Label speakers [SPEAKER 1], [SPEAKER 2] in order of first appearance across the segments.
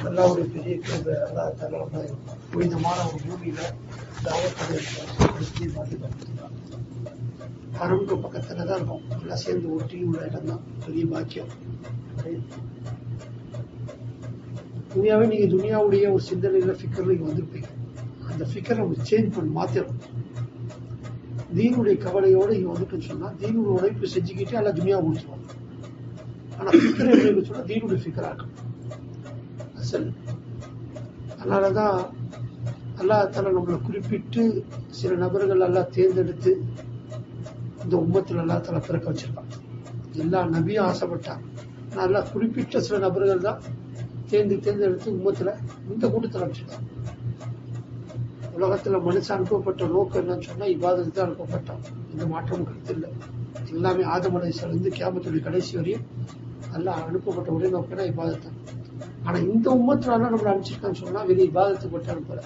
[SPEAKER 1] அல்லாவுடைய பெரிய கிருபை. அல்லா தஆலா புனிதமான ஒரு பூமியில தாவத்துடைய ஹரமுக்கு பக்கத்துல தான் இருக்கும். எல்லாம் சேர்ந்து ஒட்டி உள்ள இடம் தான் பெரிய பாக்கியம். துனியாவே நீங்க துனியாவுடைய ஒரு சிந்தனையில ஃபிக்கர்ல நீங்க வந்திருப்பீங்க. அந்த ஃபிக்கரை நம்ம சேஞ்ச் பண்ணி மாத்திரும். தீனுடைய கவலையோடு இங்க வந்துட்டு சொன்னா தீனுடைய உழைப்பு செஞ்சுக்கிட்டே எல்லாம் துனியா முடிச்சிடும். ஆனா ஃபிக்கர் எப்படி சொன்னா தீனுடைய ஃபிக்கரா இருக்கும். அதனாலதான் அல்லாஹ் தஆலா நம்மளை குறிப்பிட்டு சில நபர்கள் எல்லாம் தேர்ந்தெடுத்து இந்த உம்மத்துல அல்லாஹ் தஆலா பிறக்க வச்சிருக்கான். எல்லா நபியும் ஆசைப்பட்டான். நல்லா குறிப்பிட்ட சில நபர்கள் தான் தேர்ந்தெடுத்து உம்மத்துல இந்த கூட்டத்தில் வச்சிருக்கான். உலகத்துல மனுஷன் அனுப்பப்பட்ட நோக்கம் என்னன்னு சொன்னா இபாதத்துக்கு தான் அனுப்பப்பட்டான். இந்த மாற்றம் கருத்து இல்லை. எல்லாமே ஆதம் அலைஹிஸ்ஸலாம் இருந்து கியாமத்துடைய கடைசி வரையும் அல்லாஹ் அனுப்பப்பட்ட ஒரே நோக்கம்னா இபாதத்தான். ஆனா இந்த உம்மத்துல நம்மளை அனுப்பிச்சிருக்கான்னு சொன்னா வெளியே இபாதத்துக்கு மட்டும் அனுப்பல.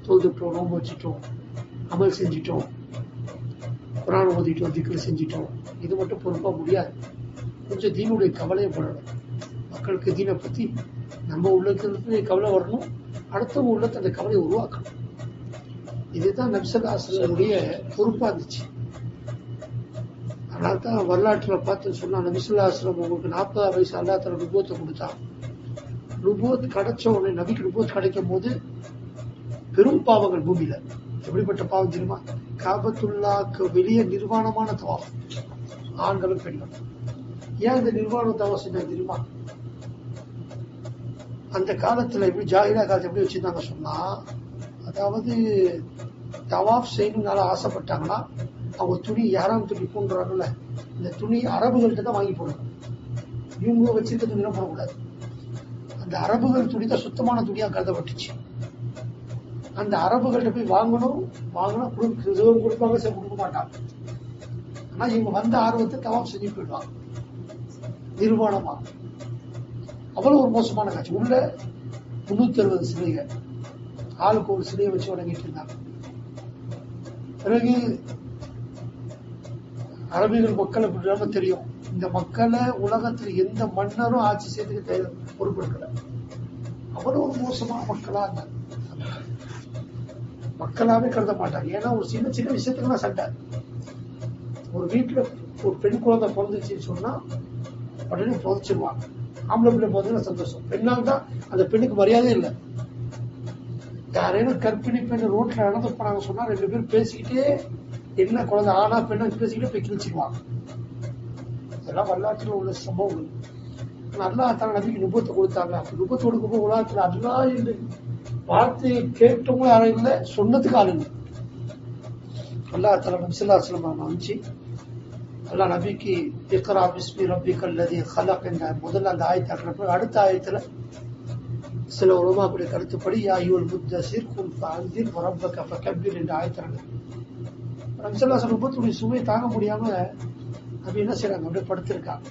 [SPEAKER 1] தொழுதுட்டோம், நோம்பு வச்சுட்டோம், அமல் செஞ்சிட்டோம், குர்ஆன் ஓதிட்டோம், திக்ர் செஞ்சிட்டோம், இது மட்டும் பொறுப்பா முடியாது. கொஞ்சம் தீனுடைய கவலையை படணும். மக்களுக்கு தீனை பத்தி நம்ம உள்ளத்துல கவலை வரணும், அடுத்தவங்க உள்ளத்தை அந்த கவலையை உருவாக்கணும். இதுதான் நபி ஸல்லல்லாஹு அலைஹி வஸல்லம் பொறுப்பா இருந்துச்சு. அதனால்தான் வரலாற்றுல பார்த்து சொன்னா நபி ஸல்லல்லாஹு அலைஹி வஸல்லம் உங்களுக்கு 40 வயசு அல்லாஹ் தஆலா நுபுவத்தை கொடுத்தான். நுபுவத் கிடைச்ச உடனே நபிக்கு நுபுவத் கிடைக்கும் போது பெரும் பாவங்கள் பூமியில. எப்படிப்பட்ட பாவம் தெரியுமா? காபத்துல்லாக்கு வெளியே நிர்வாணமான தவாஃப், ஆண்களும் பெண்களும். ஏன் இந்த நிர்வாண தவாஃப் செஞ்சாங்க தெரியுமா? அந்த காலத்துல எப்படி ஜாஹிலியா காலத்துல எப்படி வச்சிருந்தாங்க சொன்னா, அதாவது தவாஃப் செய்யணும்னால ஆசைப்பட்டாங்கன்னா அவங்க துணி யாராம் துணி போன்றாங்கல்ல, இந்த துணி அரபுகள்கிட்ட தான் வாங்கி போடணும். இவங்க வச்சிருக்க துணி எல்லாம் போடக்கூடாது. அந்த அரபுகள் துணி தான் சுத்தமான துணியா கருதப்பட்டுச்சு. அந்த அரபுகள்கிட்ட போய் வாங்கினா கொடுப்பாங்க, சரி கொடுக்க மாட்டாங்க. ஆனா இவங்க வந்த ஆர்வத்தை தவாஃப் செஞ்சு போயிடுவாங்க நிர்வாணமா. அவ்வளவு ஒரு மோசமான காட்சி. உள்ள 360 சிலைகள், ஆளுக்கு ஒரு சிலையை வச்சு வணங்கிட்டு இருந்தாங்க. பிறகு அரபிகள் மக்களை விடாம தெரியும், இந்த மக்களை உலகத்துல எந்த மன்னரும் ஆட்சி செய்யறதுக்கு பொறுப்பெடுக்கல. அவ்வளவு ஒரு மோசமான மக்களா இருந்தாங்க. மக்களாவே கருத மாட்டாங்க. ஏன்னா ஒரு சின்ன சின்ன விஷயத்துக்கு சண்டை. ஒரு வீட்டுல ஒரு பெண் குழந்தை பிறந்துச்சுன்னு சொன்னா உடனே புதைச்சிருவாங்க. ஆம்பளை பிள்ளை போதுன்னா சந்தோஷம். பெண்ணால் தான் அந்த பெண்ணுக்கு மரியாதை இல்லை. யாரேனும் கர்ப்பிணி பெண் ரோட்ல நடந்து போனாங்க சொன்னா 2 பேரும் பேசிக்கிட்டே, என்ன குழந்தை ஆனா பெண்ணை பேசிக்கிட்டே போய் கிழிச்சிருவாங்க. இதெல்லாம் வரலாற்றில் உள்ள சம்பவங்கள். அல்லாஹ் தஆலா நபிக்கு நுபுவத்தை கொடுத்தாங்க. நுபுவத்து கொடுக்கும்போது உலகத்துல அல்லாஹ் என்று வார்த்தையை கேட்டவங்க யாரும் இல்லை, சொன்னதுக்கு ஆள் இல்லை. அல்லாஹ் தஆலா நபி ஸல்லல்லாஹு அலைஹி வஸல்லம் அனுப்பிச்சு அல்லாஹ் நபிக்கு இக்ரா பிஸ்மி ரப்பிக்கல் லதீ ஹலக் என்ற முதல்ல அந்த ஆயத்தை அடுத்த ஆயத்துல சில உலமாக்களுடைய கருத்துப்படி யா அய்யுல் முத்தஸிர் கும் ஃபஅன்திர் வரப்பக ஃபகப்பிர் என்ற ஆயத்தாங்க. நபி ஸல்லல்லாஹு அலைஹி வஸல்லம் சுமையை தாங்க முடியாம நபி என்ன செய்றாங்க, அப்படியே படுத்திருக்காங்க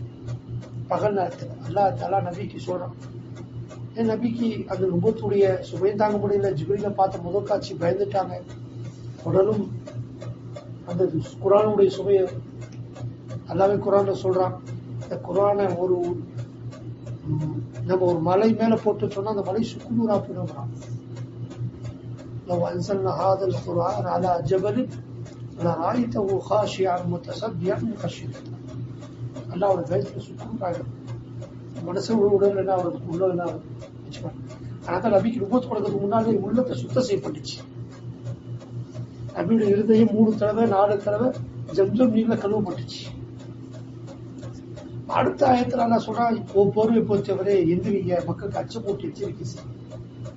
[SPEAKER 1] பகல் நேரத்துல. அல்லாஹ் தஆலா நபிக்கு சொல்றான், என் நபிக்கு அந்த நுபுவத்துடைய சுமையை தாங்க முடியல. ஜிப்ரீல பார்த்த முதல் காட்சி பயந்துட்டாங்க. உடலும் அந்த குர்ஆனுடைய சுமையை அல்லாஹ்வே குர்ஆன்ல சொல்றான். இந்த குர்ஆனை நம்ம ஒரு மலை மேல போட்டு சொன்னா அந்த மலை சுக்குநூறா போயிடும். லவ் அன்ஸல்னா ஹாதல் குர்ஆன் அலா ஜபலின் லராய்தஹு காஷியன் முத்தஸத்தியன் மின் கஷ்யத்தில்லாஹ். அல்லாஹ்வோட பயத்துல சுக்குநூறாயிடும். மனசு உடல் என்ன அவருக்கு உள்ள என்ன வச்சுப்பாங்க. அதனால நபிக்கு நுபுவத் கொடுக்கறதுக்கு முன்னாலே உள்ளத்தை சுத்தம் செய்யப்பட்டுச்சு. நபியுடைய இருதயம் 3 தடவை 4 தடவை ஜம்ஜம் நீர்ல கழுவப்பட்டுச்சு. அடுத்த ஆயத்துல நான் சொல்றான், போர்வை போச்சவரே எந்திரிங்க, மக்களுக்கு அச்சமூட்டி எச்சரிக்கை செய்யும்.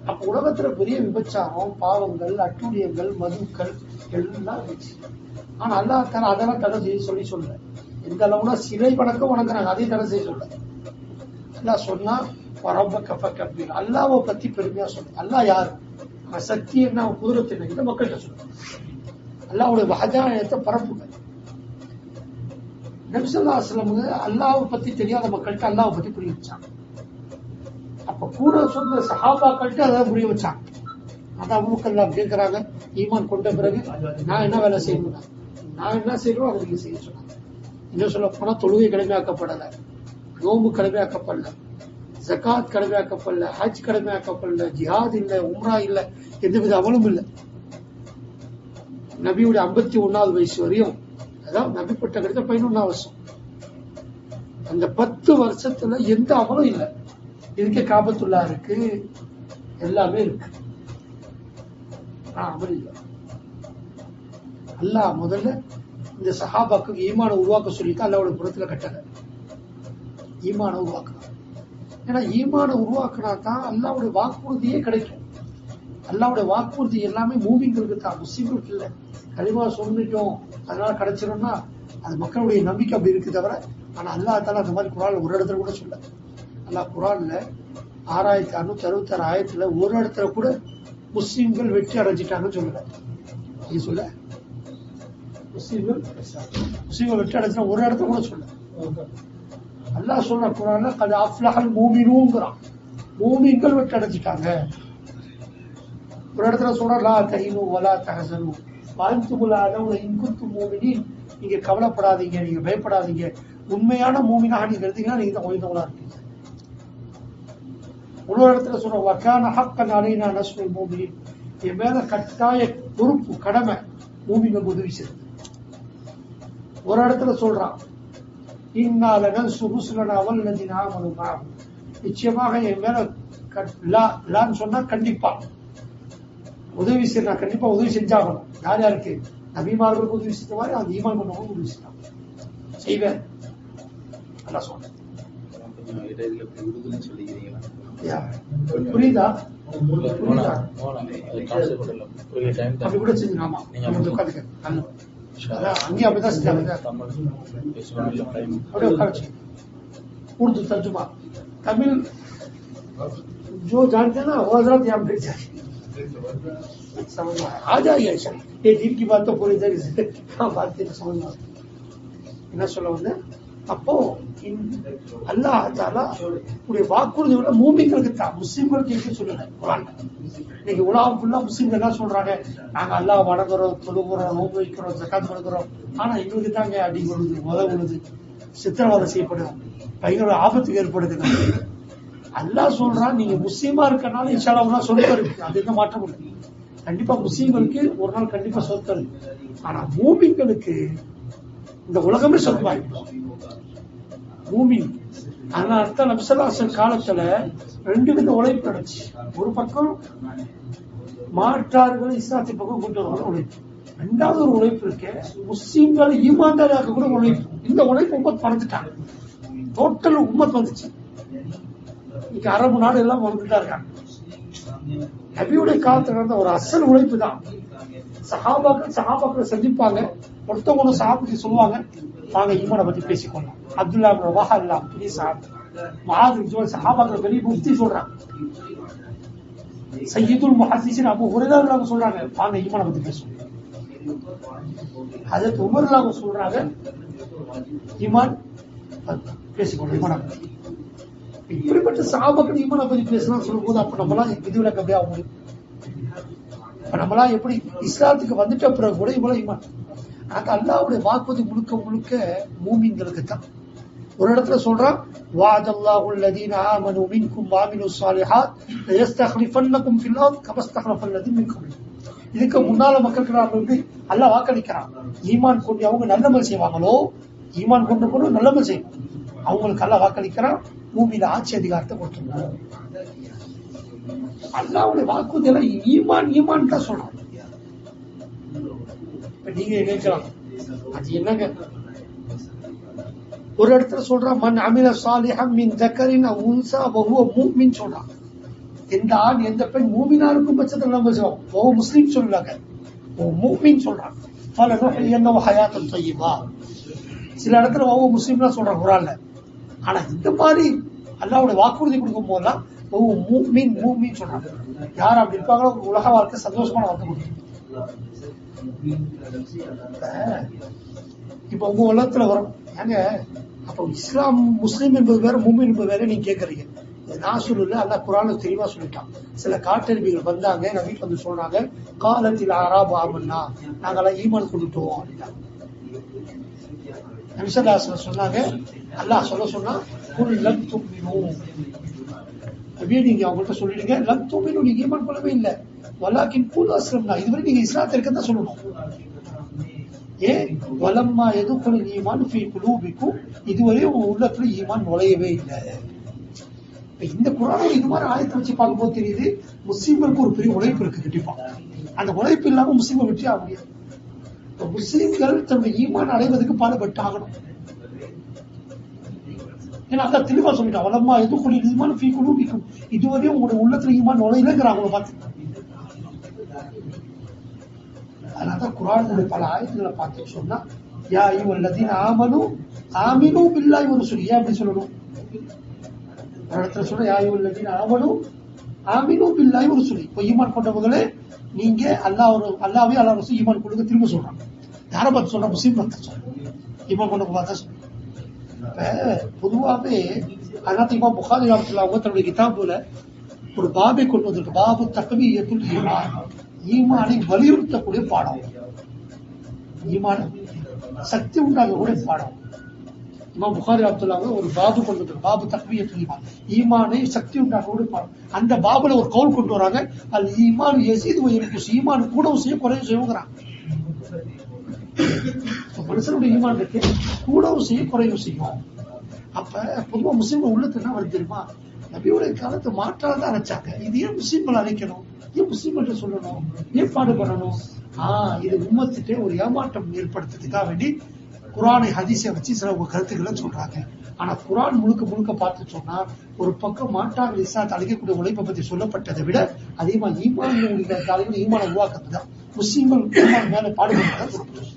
[SPEAKER 1] அப்ப உலகத்துல பெரிய விபச்சாரம், பாவங்கள், அட்டூழியங்கள், மதுக்கள் எல்லாம் இருந்துச்சு. ஆனா அல்லாஹ் தஆலா அதெல்லாம் தடை செய்ய சொல்ல. எந்த அளவுனா சிலை வணக்கம் வணங்குறாங்க, அதையும் தடை செய்ய சொல்ல. அல்லாஹ் சொன்னா வரப்பக ஃபகப்பிர், அல்லாஹ்வை பத்தி பெருமையா சொல்ல. அல்லாஹ் யாரு, சக்தி என்ன, குதிரத்து என்ன, இதை மக்கள்கிட்ட சொல்ல. அல்லாஹ்வுடைய வஹதானியத்தை பரப்புங்க. நபி ஸல்லல்லாஹு அலைஹி வஸல்லம் அல்லாஹ்வை பத்தி தெரியாத மக்கள்கிட்ட அல்லாஹ்வை பத்தி புரிய வச்சாங்க. அப்ப கூட சொன்ன சஹாபாக்கள்கிட்ட அதான் புரிய வச்சாங்க. அதான் அபூபக்கர் கேட்கிறாங்க, ஈமான் கொண்ட பிறகு நான் என்ன வேலை செய்யணும், நான் என்ன செய்யணும் அதை நீங்க செய்ய சொன்னாங்க. இன்னும் சொல்ல போனா தொழுகை கடமையாக்கப்படல, நோம்பு கடமையாக்கப்படல, ஜகாத் கடமையாக்கப்படல, ஹஜ் கடமையாக்கப்படல, ஜிஹாத் இல்ல, உம்ரா இல்ல, எந்தவித அமலும் இல்ல. நபியுடைய 51வது வயசு வரையும், அதாவது நபி பட்ட கிடைத்த 11 வருஷம், அந்த 10 வருஷத்துல எந்த அமலும் இல்ல. இதுக்கே காபத்துல்லா இருக்கு, எல்லாமே இருக்கு, அமல் இல்ல. அல்லாஹ் முதல்ல இந்த சஹாபாக்கு ஈமான உருவாக்க சொல்லித்தான் அல்லாவோட புறத்துல கட்டல. ஈமான உருவாக்கலாம். ஏன்னா ஈமான உருவாக்கினா தான் அல்லாவுடைய வாக்குறுதியே கிடைக்கும். அல்லாவுடைய வாக்குறுதி எல்லாமே மூவிங்களுக்கு தான், முஸ்லிம்களுக்கு இல்ல. கலிமா சொல்லிட்டோம் அதனால கிடைச்சிடும்னா அது மக்களுடைய நம்பிக்கை அப்படி இருக்கு தவிர. ஆனா அல்லாஹ் தால அந்த மாதிரி குரான் ஒரு இடத்துல கூட சொல்ல. அல்லாஹ் குரான்ல 6666 ஆயத்துல ஒரு இடத்துல கூட முஸ்லிம்கள் வெற்றி அடைஞ்சிட்டாங்கன்னு சொல்லல. நீ சொல்ல முஸ்லிம்கள் வெற்றி அடைஞ்சா ஒரு இடத்துல கூட சொல்ல. அல்லாஹ் சொல்ற குரான்ல கத் அஃப்லஹல் மூமினூன்ங்கறான், மூமின்கள் வெற்றி அடைஞ்சிட்டாங்க. ஒரு இடத்துல சொல்ற லா தஹினு வலா தஹஸனு வஅன்துமுல் அலௌன இன் குன்தும் மூமினீன், நீங்க கவலைப்படாதீங்க, நீங்க பயப்படாதீங்க, உண்மையான மூமினாக நீங்க இருந்தீங்கன்னா நீங்க தான் உயர்ந்தவங்களா இருக்கீங்க. ஒரு இடத்துல சொல்ற வகான ஹக்கன் அலைனா நஸ்ருல் மூமினீன், என் மேல கட்டாய பொறுப்பு கடமை மூமின்களுக்கு உதவி செய்யுது. ஒரு இடத்துல சொல்றான் இன்னா லனன்சுரு ருசுலனா வல்லதீன ஆமனு மஅஹு, நிச்சயமாக என் மேல லான்னு சொன்னா கண்டிப்பா உதவி செய்ய, நான் கண்டிப்பா உதவி செஞ்சாகணும். யார் யாருக்கு? நபிமார்களுக்கு உதவி செஞ்ச மாதிரி அந்த ஈமான் கொண்டவங்க உதவி செஞ்சாங்க, செய்வேன். அல்லாஹ் சொல்றேன். புரியுதா? அப்படி கூட செஞ்சுக்கலாமா? அங்கேயும் அப்படிதான் செஞ்சாங்க. அப்படியே உட்காரச்சு उर्दू तर्जुमा तमिल जो जानते हैं ना वो हजरत यहाँ बैठ जाए, समझ में आ जाएगी. ऐसा ये दिन की बात तो पूरी तरीके से बात की समझ में என்ன சொல்ல வந்து, அப்போ அல்லாஹ் தஆலா உடைய வாக்குறுதிகளை மூமின்களுக்கு தான், முஸ்லிம்களுக்கு எதுவும் சொல்லல குர்ஆன்ல. இன்னைக்கு உலகம் ஃபுல்லா முஸ்லிம்கள் என்ன சொல்றாங்க, நாங்க அல்லாஹ் வணங்குறோம், தொழுகிறோம், நோன்பு வைக்கிறோம், ஜகாத் கொடுக்கிறோம், ஆனா எங்களுக்கு தாங்க அடி விழுது, உதவுது, சித்திரவதை செய்யப்படுது, பயங்கர ஆபத்துக்கு ஏற்படுது. அல்லாஹ் சொல்றான் நீங்க முஸ்லீமா இருக்கனால இன்ஷா அல்லாஹ் சொர்க்கம் இருக்கு, அது எந்த மாற்றம் இல்லை. கண்டிப்பா முஸ்லீம்களுக்கு ஒரு நாள் கண்டிப்பா சொர்க்கம் இருக்கு. ஆனா மூமின்களுக்கு இந்த உலகமே சொர்க்கமாயிடும். மூமின் அதனால அர்த்தம் நபி ஸல்லல்லாஹு அலைஹி வஸல்லம் காலத்துல 2 வித உழைப்பு நடந்துச்சு. ஒரு பக்கம் மாற்றார்கள் இஸ்லாத்தின் பக்கம் கொண்டு வருவாங்க உழைப்பு, ரெண்டாவது ஒரு உழைப்பு இருக்கு முஸ்லீம்களை ஈமான்தாராக கூட உழைப்பு. இந்த உழைப்பு உம்மத் பறந்துட்டாங்க, டோட்டல் உம்மத் வந்துச்சு. இன்னைக்கு அரபு நாடு எல்லாம் வந்துட்டா இருக்காங்க. நபியுடைய காலத்துல நடந்த ஒரு அசல் உழைப்பு தான். சஹாபாக்கள் சந்திப்பாங்க, ஒருத்தவங்க சஹாபி சொல்லுவாங்க வாங்க ஈமானை பத்தி பேசிக்கொள்ளலாம். அப்துல்லா இப்னு ரவாஹா இல்ல பெரிய சஹாபி, முஆத் இப்னு ஜபல் சஹாபாக்கள் பெரிய முஃப்தி சொல்றாங்க, சய்யிதுல் முஹத்திஸின் அபூ ஹுரைரா அவங்க சொல்றாங்க வாங்க ஈமானை பத்தி பேசுவோம். ஹஜ்ரத் உமர் அவங்க சொல்றாங்க ஈமான் பேசிக்கொள்ளலாம் ஈமானை பத்தி. இப்படிப்பட்ட சஹாபாக்கள் ஈமானை பத்தி பேசலாம் சொல்லும் போது அப்ப நம்மளாம் விதிவிலக்கு அப்படியே ஆக முடியும். நம்மளாம் எப்படி இஸ்லாத்துக்கு வந்துட்ட பிறகு கூட இவ்வளவு ஈமான். ஆனா அல்லாஹ்வுடைய வாக்குறுதி முழுக்க முழுக்க மூமின்களுக்கு தான். ஒரு இடத்துல சொல்றான் வஅதல்லாஹு அல்லதீன ஆமனு மின்கும் வஅமிலுஸ் ஸாலிஹாத் லயஸ்தக்லிஃபன்னகும் ஃபில் அர்த் கமா ஸ்தக்லஃபல் லதீன மின் கப்லிக்கும். இதுக்கு முன்னால மக்களுக்கு நாம வந்து அல்லாஹ் வாக்களிக்கிறான், ஈமான் கொண்டு அவங்க நல்லமல் செய்வாங்களோ, ஈமான் கொண்டு நல்லமல் செய்யும், அவங்களுக்கு அல்லாஹ் வாக்களிக்கிறான் பூமியில ஆட்சி அதிகாரத்தை கொடுத்துருவோம். அல்லாஹ்வுடைய வாக்குறுதி எல்லாம் ஈமான் தான் சொல்றான். நீங்க நினைக்கலாம் அது என்னங்க, ஒரு இடத்துல சொல்றான் மன் அமில சாலிஹம் மின் தக்கரின் அவ் உன்ஸா வஹுவ முஃமின் சொல்றான். எந்த ஆண் எந்த பெண் மூமினா இருக்கும் பட்சத்தில் நம்ம சொல்றோம் வஹுவ முஸ்லிம் சொல்றாங்க, முஃமின் சொல்றான். ஃபலனுஹ்யியன்னஹு ஹயாத்தன் தய்யிபா. சில இடத்துல வஹுவ முஸ்லிம்னா சொல்றான் குர்ஆன்ல. ஆனா இந்த மாதிரி அல்லாஹ்வுடைய வாக்குறுதி கொடுக்கும் போதெல்லாம் வஹுவ முஃமின் சொல்றாங்க. யார் அப்படி இருப்பாங்களோ உலக வாழ்க்கை சந்தோஷமான வாழ்க்கை கொடுக்கும். இப்ப உங்க உலகத்துல வரும் ஏங்க, அப்ப இஸ்லாம் முஸ்லீம் என்பது வேற மூமின் என்பது வேற நீங்க கேக்குறீங்க. நான் சொல்லல, அல்லாஹ் குர்ஆன்ல தெளிவா சொல்லிட்டான். சில காட்டெருமைகள் வந்தாங்க, நான் வீட்டுல வந்து சொல்றாங்க காலத்தில் அராபு ஆமன்னா, நாங்கெல்லாம் ஈமான் கொண்டுட்டோம் அப்படின்னா. நபிசல்லாஹு சொன்னாங்க, அல்லாஹ் சொன்னா லம் துமினு, அப்படியே நீங்க அவங்கள்ட்ட சொல்லிடுங்க, லம் துமினு நீங்க ஈமான் கொள்ளவே இல்லை, வலாக்கின் கூலு அஸ்லம்னா, இதுவரை நீங்க இஸ்லாத்தில் இருக்கதான் சொல்லணும். ஏன் வலம்மா எதுக்குள் ஈமான் ஃபீ குலூபிக்கும், இதுவரை உங்க உள்ளத்துல ஈமான் நுழையவே இல்லை. இந்த குர்ஆனை இது மாதிரி ஆயத்தை வச்சு பார்க்கும்போது தெரியுது, முஸ்லிம்களுக்கு ஒரு பெரிய உழைப்பு இருக்கு கண்டிப்பா. அந்த உழைப்பு இல்லாம முஸ்லிம்கள் வெற்றி ஆக முடியாது. முஸ்லிம்கள் தன்னுடைய ஈமான் அடைவதற்கு பாடுபட்டு ஆகணும். ஏன்னா அதான் தெளிவா சொல்லிட்டான், வலம்மா எதுக்குள் ஈமான் ஃபீ குலூபிக்கும், இதுவரையும் உங்களுடைய உள்ளத்துல ஈமான் நுழையலைங்கிறாங்க பார்த்து. அதனால குர்ஆனுடைய பல ஆயத்துக்களை பார்த்து சொன்னா, யா அய்யுஹல்லதீன ஆமனு ஆமினு பில்லாஹி வ ரசூலிஹி, ஏன் அப்படி சொல்லணும்? ஒரு இடத்துல சொல்ற யா அய்யுஹல்லதீன ஆமனு ஆமினு பில்லாஹி வ ரசூலிஹி, இப்போ ஈமான் கொண்டவங்களே நீங்க அல்லாஹ்வே அல்லாஹ் ரசூல் ஈமான் கொள்ளுங்க. திரும்ப சொல்றாங்க, யாரை பார்த்து சொல்ற? முஸ்லீம் பார்த்து சொல்றாங்க, ஈமான் கொண்டவங்க பார்த்தா சொல்றாங்க. பொதுவாகவே அதனால இமாம் புகாரி ரஹ்மத்துல்லாஹி அலைஹி தன்னுடைய கிதாபுல ஒரு பாபை கொண்டு வந்திருக்கு, பாபு தக்வீயத்துல் ஈமான், ஈமானை வலியுறுத்தக்கூடிய பாடம், ஈமான சக்தி உண்டாகக்கூடிய பாடம். இமாம் புகாரி ரஹ்மத்துல்லாஹி ஒரு பாபு கொண்டு வந்திருக்கு, பாபு தக்வீயத்துல் ஈமான், ஈமானை சக்தி உண்டாகக்கூடிய பாடம். அந்த பாபுல ஒரு கவுல் கொண்டு வராங்க, அல் ஈமான் யஸீது வ யன்குஸ், ஈமான் கூடவும் செய்யும் குறையும் செய்யுங்கிறாங்க. மனுஷனுடைய ஈமான் இருக்கு, கூடவும் செய்யும் குறையும் செய்யும். அப்ப பொதுவா முஸ்லீம்கள் உள்ளத்துல என்ன வருது தெரியுமா? நபியுடைய காலத்தை மாற்றால தான் அழைச்சாங்க. இது ஏன் முஸ்லீம்கள் அழைக்கணும்? ஏன் முஸ்லீம்கள் சொல்லணும்? ஏன் பாடுபடணும்? இது உம்மத்திட்டே ஒரு ஏமாற்றம் ஏற்படுத்துறதுக்காக வேண்டி குர்ஆனை ஹதீஸை வச்சு சில கருத்துக்களை சொல்றாங்க. ஆனா குர்ஆன் முழுக்க முழுக்க பார்த்து சொன்னா, ஒரு பக்கம் மாற்றாக இஸ்லாத்தை அழைக்கக்கூடிய உழைப்பை பத்தி சொல்லப்பட்டதை விட அதிகமா ஈமான் தலைவர் ஈமான உருவாக்குறது தான், முஸ்லீம்கள் ஈமான் மேல பாடுபடுறதா சொல்லப்படுது.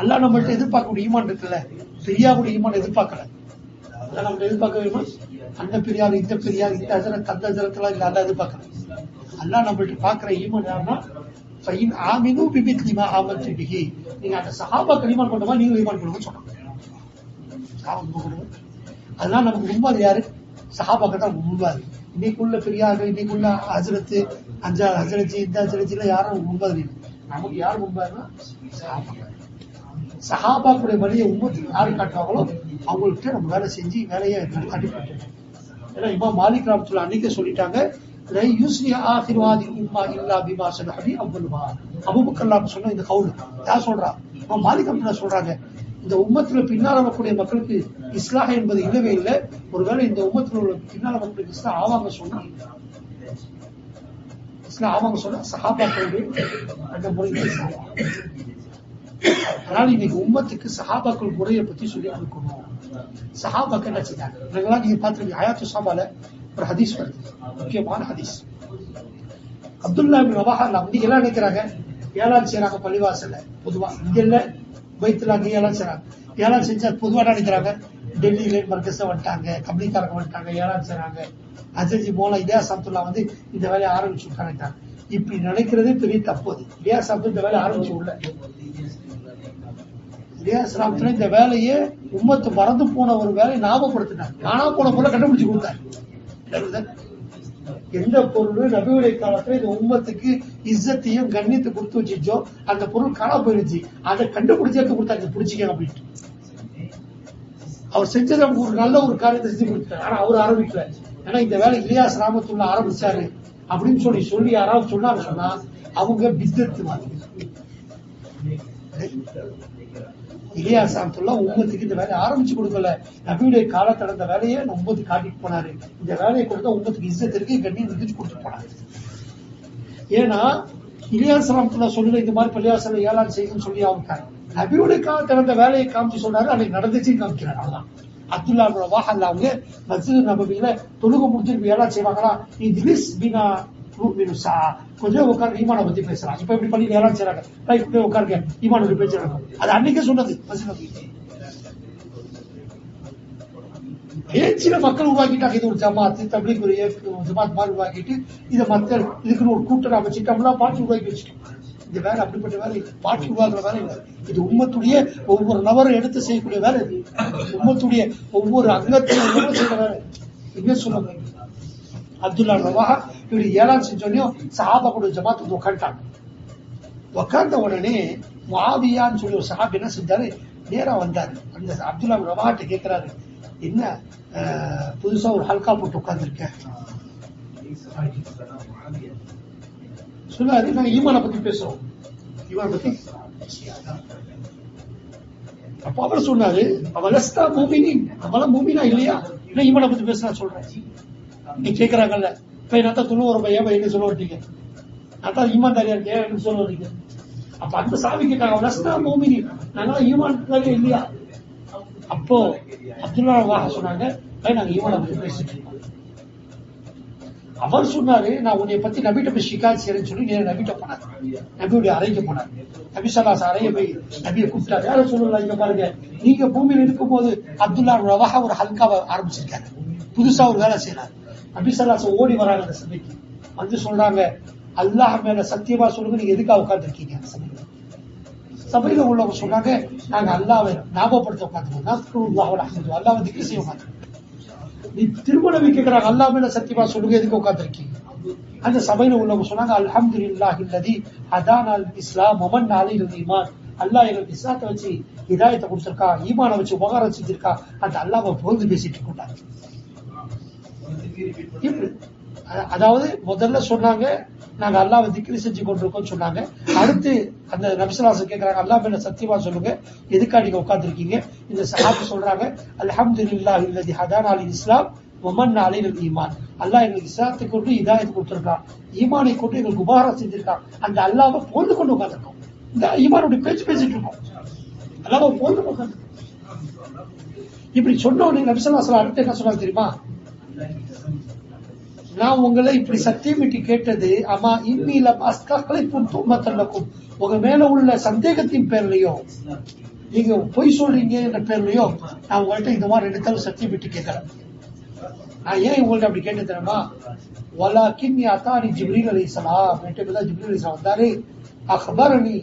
[SPEAKER 1] அல்லாஹ் நம்மள்ட்ட எதிர்பார்க்கக்கூடிய ஈமான் இருக்குல்ல, பெரியாருடைய ஈமான் எதிர்பார்க்கல. அல்லாஹ் நம்மள்ட்ட எதிர்பார்க்க அந்த பெரியார் இந்த பெரியார் இந்த அஜரத் அந்த அஜரத்லாம் இல்ல, அல்லாஹ் எதிர்பார்க்கல. அல்லாஹ் நம்மள்ட்ட பாக்குற ஈமான் யாருன்னா ஆமினு பிமித்லி மா ஆமன்து பிஹி, நீங்க அந்த சஹாபாக்கள் ஈமான் கொண்டமா நீங்க ஈமான் கொள்ளுங்கன்னு சொன்னாங்க. அதனால நமக்கு முன்மாதிரி யாரு? சஹாபாக்கள் தான் முன்மாதிரி. இன்னைக்குள்ள பெரியார்கள், இன்னைக்குள்ள ஹஜரத்து ஹஜரஜி இந்த ஹஜரஜில யாரும் முன்மாதிரி இல்லை. நமக்கு யார் முன்மாதிரினா சஹாபாக்கள். சஹாபாக்குடைய வழியை உம்மத்துக்கு யாரு காட்டுவாங்களோ அவங்கள்ட்ட நம்ம வேலை செஞ்சு வேலையை கண்டிப்பாங்க. ஏன்னா இமாம் மாலிக் ரஹ்மத்துல்லாஹி அன்னைக்கே சொல்லிட்டாங்க, அபூபக்கர் சொன்ன இந்த கவுல் யார் சொல்றா? மாலிக் ரஹ்மத்துல்லாஹி சொல்றாங்க, இந்த உம்மத்துல பின்னால் வரக்கூடிய மக்களுக்கு இஸ்லாம் என்பது இல்லவே இல்லை. ஒருவேளை இந்த உம்மத்துல உள்ள பின்னால் மக்களுக்கு இஸ்லாம் ஆவாங்க சொன்னா, இஸ்லாம் ஆவாங்க சொன்னா சஹாபாக்களுடைய அந்த முறையில். அதனால இன்னைக்கு உம்மத்துக்கு சஹாபாக்கள் முறையை பத்தி சொல்லி கொடுக்கணும். சஹாபாக்கள் என்ன செய்தாங்க? நீங்க பாத்துருக்கீங்க, ஆயாத்து சாபால ஒரு ஹதீஸ் வருது, முக்கியமான ஹதீஸ். அப்துல்லா இப்னு ரவாஹா நீங்க எல்லாம் நினைக்கிறாங்க ஏழாம் செய்யறாங்க பள்ளிவாசல்ல, பொதுவா இங்க இல்ல பைத்துல அங்க ஏழாம் செய்யறாங்க. ஏழாம் செஞ்சா பொதுவா நினைக்கிறாங்க டெல்லியில மர்கஸ்ல வந்துட்டாங்க, கம்பளிக்காரங்க வந்துட்டாங்க, ஏழாம் செய்யறாங்க. அஜர்ஜி மோலா இதே சமத்துல்லா இந்த வேலையை ஆரம்பிச்சு விட்டாங்க. இப்படி நினைக்கிறதே பெரிய தப்பு. அது இல்லையா சாப்பிட்டு இந்த வேலையை ஆரம்பிச்சு உள்ள இல்லையா இந்த வேலையை உம்மத்து மறந்து போன ஒரு வேலையை ஞாபகப்படுத்தினாங்க. காணா போன பொருளை கண்டுபிடிச்சு கொடுத்தாரு. எந்த பொருள் நபியுடைய காலத்துல இந்த உம்மத்துக்கு இஸ்ஸத்தையும் கண்ணியத்தை கொடுத்து வச்சுச்சோ அந்த பொருள் காணா போயிடுச்சு, அதை கண்டுபிடிச்சு எடுத்து கொடுத்தாங்க, பிடிச்சிக்க அப்படின்ட்டு. அவர் செஞ்சது ஒரு நல்ல ஒரு காரியத்தை செஞ்சு கொடுத்தாரு. ஆனா அவர் ஆரம்பிக்கல. ஏன்னா இந்த வேலை இலியாஸ் ரஹ்மத்துல்லாஹி ஆரம்பிச்சாரு அப்படின்னு சொல்லி யாராவது சொன்னா அவங்க பித்அத்வாதி. இலியாஸ் ரஹ்மத்துல்லாஹி உம்மத்துக்கு இந்த வேலையை ஆரம்பிச்சு கொடுக்கல, நபியுடைய காலத்துல அந்த வேலையை உம்மத்துக்கு காட்டிட்டு போனாரு. இந்த வேலையை கொடுத்தா உம்மத்துக்கு இஸ்ஸத் இருக்கு, கண்ணியம் இருந்துச்சு கொடுத்து போனாரு. ஏன்னா இலியாஸ் ரஹ்மத்துல்லாஹி சொல்லுங்க இந்த மாதிரி பள்ளிவாசல்ல ஏழாம் செய்யுன்னு சொல்லி அவங்க நபியுடைய காலத்துல அந்த வேலையை காமிச்சு சொன்னாரு, அன்னைக்கு நடந்துச்சுன்னு காமிக்கிறாரு. அவ்வளவுதான். அப்துல்லா இப்னு ரவாஹா அவங்க மஸ்ஜித் நபவியில தொழுகை முடிஞ்சு ஏழாம் செய்வாங்களா, இத்லிஸ் பினா கொஞ்சம் உட்கார்ந்து ஈமான பத்தி பேசுறாங்க. இப்ப இப்படி பண்ணி ஏழாம் செய்றாங்க, ரைட் உட்காருங்க ஈமான பேசுறாங்க. அது அன்னைக்கே சொன்னது. பேச்சில மக்கள் உருவாக்கிட்டாங்க. இது ஒரு ஜமாத் தப்லீக் ஒரு ஜமாத் மாதிரி உருவாக்கிட்டு இதை மக்கள் இதுக்குன்னு ஒரு கூட்டம் அமைச்சிட்டோம்னா பாட்டு உருவாக்கி வச்சுட்டோம். இந்த வேலை அப்படிப்பட்ட வேலை, பாட்டு உருவாக்குற வேலை இல்லை. இது உம்மத்துடைய ஒவ்வொரு நபரும் எடுத்து செய்யக்கூடிய வேலை. இது உம்மத்துடைய ஒவ்வொரு அங்கத்தையும் செய்யற வேலை. என்ன சொல்லுங்க, அப்துல்லா ரவாஹா இவரு ஏழாம் செஞ்சோன்னையும் சஹாபா கூட ஜமாத்து உட்காந்துட்டாங்க. உட்கார்ந்த உடனே முஆவியான்னு சொல்லி ஒரு சஹாபி என்ன செஞ்சாரு, நேரா வந்தாரு. அந்த அப்துல்லா ரவாட்ட கேட்கிறாரு, என்ன புதுசா ஒரு ஹல்கா போட்டு உட்கார்ந்துருக்க? சொன்னாரு, நாங்க ஈமான பத்தி பேசுறோம். ஈமான பத்தி. அப்ப அவர் சொன்னாரு, அவலஸ்தா மூமினி, அவள மூமினா இல்லையா? என்ன ஈமான பத்தி பேசுறா சொல்றேன். நீ கேட்கறாங்கல்ல, இப்ப நான் தான் துணு ஒரு பையன் என்ன சொல்ல வரீங்க? நான் தான் ஈமான் தாரியா இருக்கேன் என்ன சொல்ல வரீங்க? அப்ப அந்த சாமி கேட்டாங்க, அவலஸ்தா மூமினி, நாங்களா ஈமான் தாரியா இல்லையா? அப்போ அப்துல்லா சொன்னாங்க, நாங்க ஈமான பத்தி பேசிட்டு இருக்கோம். அவர் சொன்னாரு, நான் உன்னை பத்தி நபிட்ட போய் ஷிகாயத் செய்யறேன்னு சொல்லி நேர நபிட்ட போனார். நபியுடைய அறைக்கு போனார். நபி ஸல்லல்லாஹு அலைஹி போய் நபியை கூப்பிட்டாரு. யாரும் சொல்லலாம், இங்க பாருங்க, நீங்க பூமியில இருக்கும் போது அப்துல்லா ரவாஹா ஒரு ஹல்காவை ஆரம்பிச்சிருக்காரு, புதுசா ஒரு வேலை செய்யறாரு. நபி ஸல்லல்லாஹு அலைஹி ஓடி வராங்க அந்த சபைக்கு. வந்து சொல்றாங்க, அல்லாஹ் மேல சத்தியமா சொல்லுங்க, நீங்க எதுக்காக உட்கார்ந்து இருக்கீங்க? சபையில உள்ளவங்க சொன்னாங்க, நாங்க அல்லாஹ்வை ஞாபகப்படுத்த உட்கார்ந்துருக்கோம், அல்லாஹ்வை திக்ர் செய்ய உட்கார்ந்து. நீ திரும்ப நபி கேட்கிறாங்க, அல்லாஹ் மேல சத்தியமா சொல்லுங்க, எதுக்கு உட்கார்ந்துருக்கீங்க? அந்த சபையில உள்ளவங்க சொன்னாங்க, அல்ஹம்துலில்லாஹி அல்லதி ஹதானல் இஸ்லாம் வ மன்ன அலைனல் ஈமான், அல்லாஹ் எங்களுக்கு இஸ்லாத்தை வச்சு ஹிதாயத்தை கொடுத்திருக்கா, ஈமான வச்சு உபகாரம் செஞ்சிருக்கா. அந்த அல்லாஹ்வை புகழ்ந்து பேசிட்டு இருக்காங்க. அதாவது முதல்ல சொன்னாங்க, நாங்க அல்லாஹ்வை திக்ர் செஞ்சு கொண்டிருக்கோம் சொன்னாங்க. அடுத்து அந்த நபி ஸல்லல்லாஹு அலைஹி கேக்குறாங்க, அல்லாஹ் மேல சத்தியமா சொல்லுங்க, எதுக்கா நீங்க உட்கார்ந்துருக்கீங்க? இந்த சஹாபி சொல்றாங்க, அல்ஹம்துலில்லாஹி அல்லதி ஹதானல் இஸ்லாம் வ மன்ன அலைனல் ஈமான், அல்லாஹ் எங்களுக்கு இஸ்லாத்தை கொண்டு ஹிதாயத் கொடுத்திருக்கான், ஈமானை கொண்டு எங்களுக்கு உபகாரம் செஞ்சிருக்கான். அந்த அல்லாஹ்வை புகழ்ந்து கொண்டு உட்கார்ந்துருக்கோம். இந்த ஈமானுடைய பேச்சு பேசிட்டு இருக்கோம், அல்லாஹ்வை புகழ்ந்து உட்கார்ந்து. இப்படி சொன்ன உடனே நபி ஸல்லல்லாஹு அலைஹி அடுத்து என்ன சொன்னாங்க தெரியுமா? நான் உங்களை இப்படி சத்தியமிட்டு கேட்டது, அம்மா இன்னில அஸ்கலைக்கும் தும்மத்தல்லக்கும், உங்க மேல உள்ள சந்தேகத்தின் பேர்லயோ, நீங்க பொய் சொல்றீங்க என்ற பேர்லயோ, நான் உங்கள்கிட்ட இந்த மாதிரி 2 தடவை சத்தியமிட்டு கேட்கிறேன். நான் ஏன் உங்கள்ட்ட அப்படி கேட்டு தெரியுமா? வலாக்கின்னி அத்தானி ஜிப்ரீல் அலைஹிஸ்ஸலாம், என்கிட்ட ஜிப்ரீல் அலைஹிஸ்ஸலாம் வந்தாரு, அக்பரனி,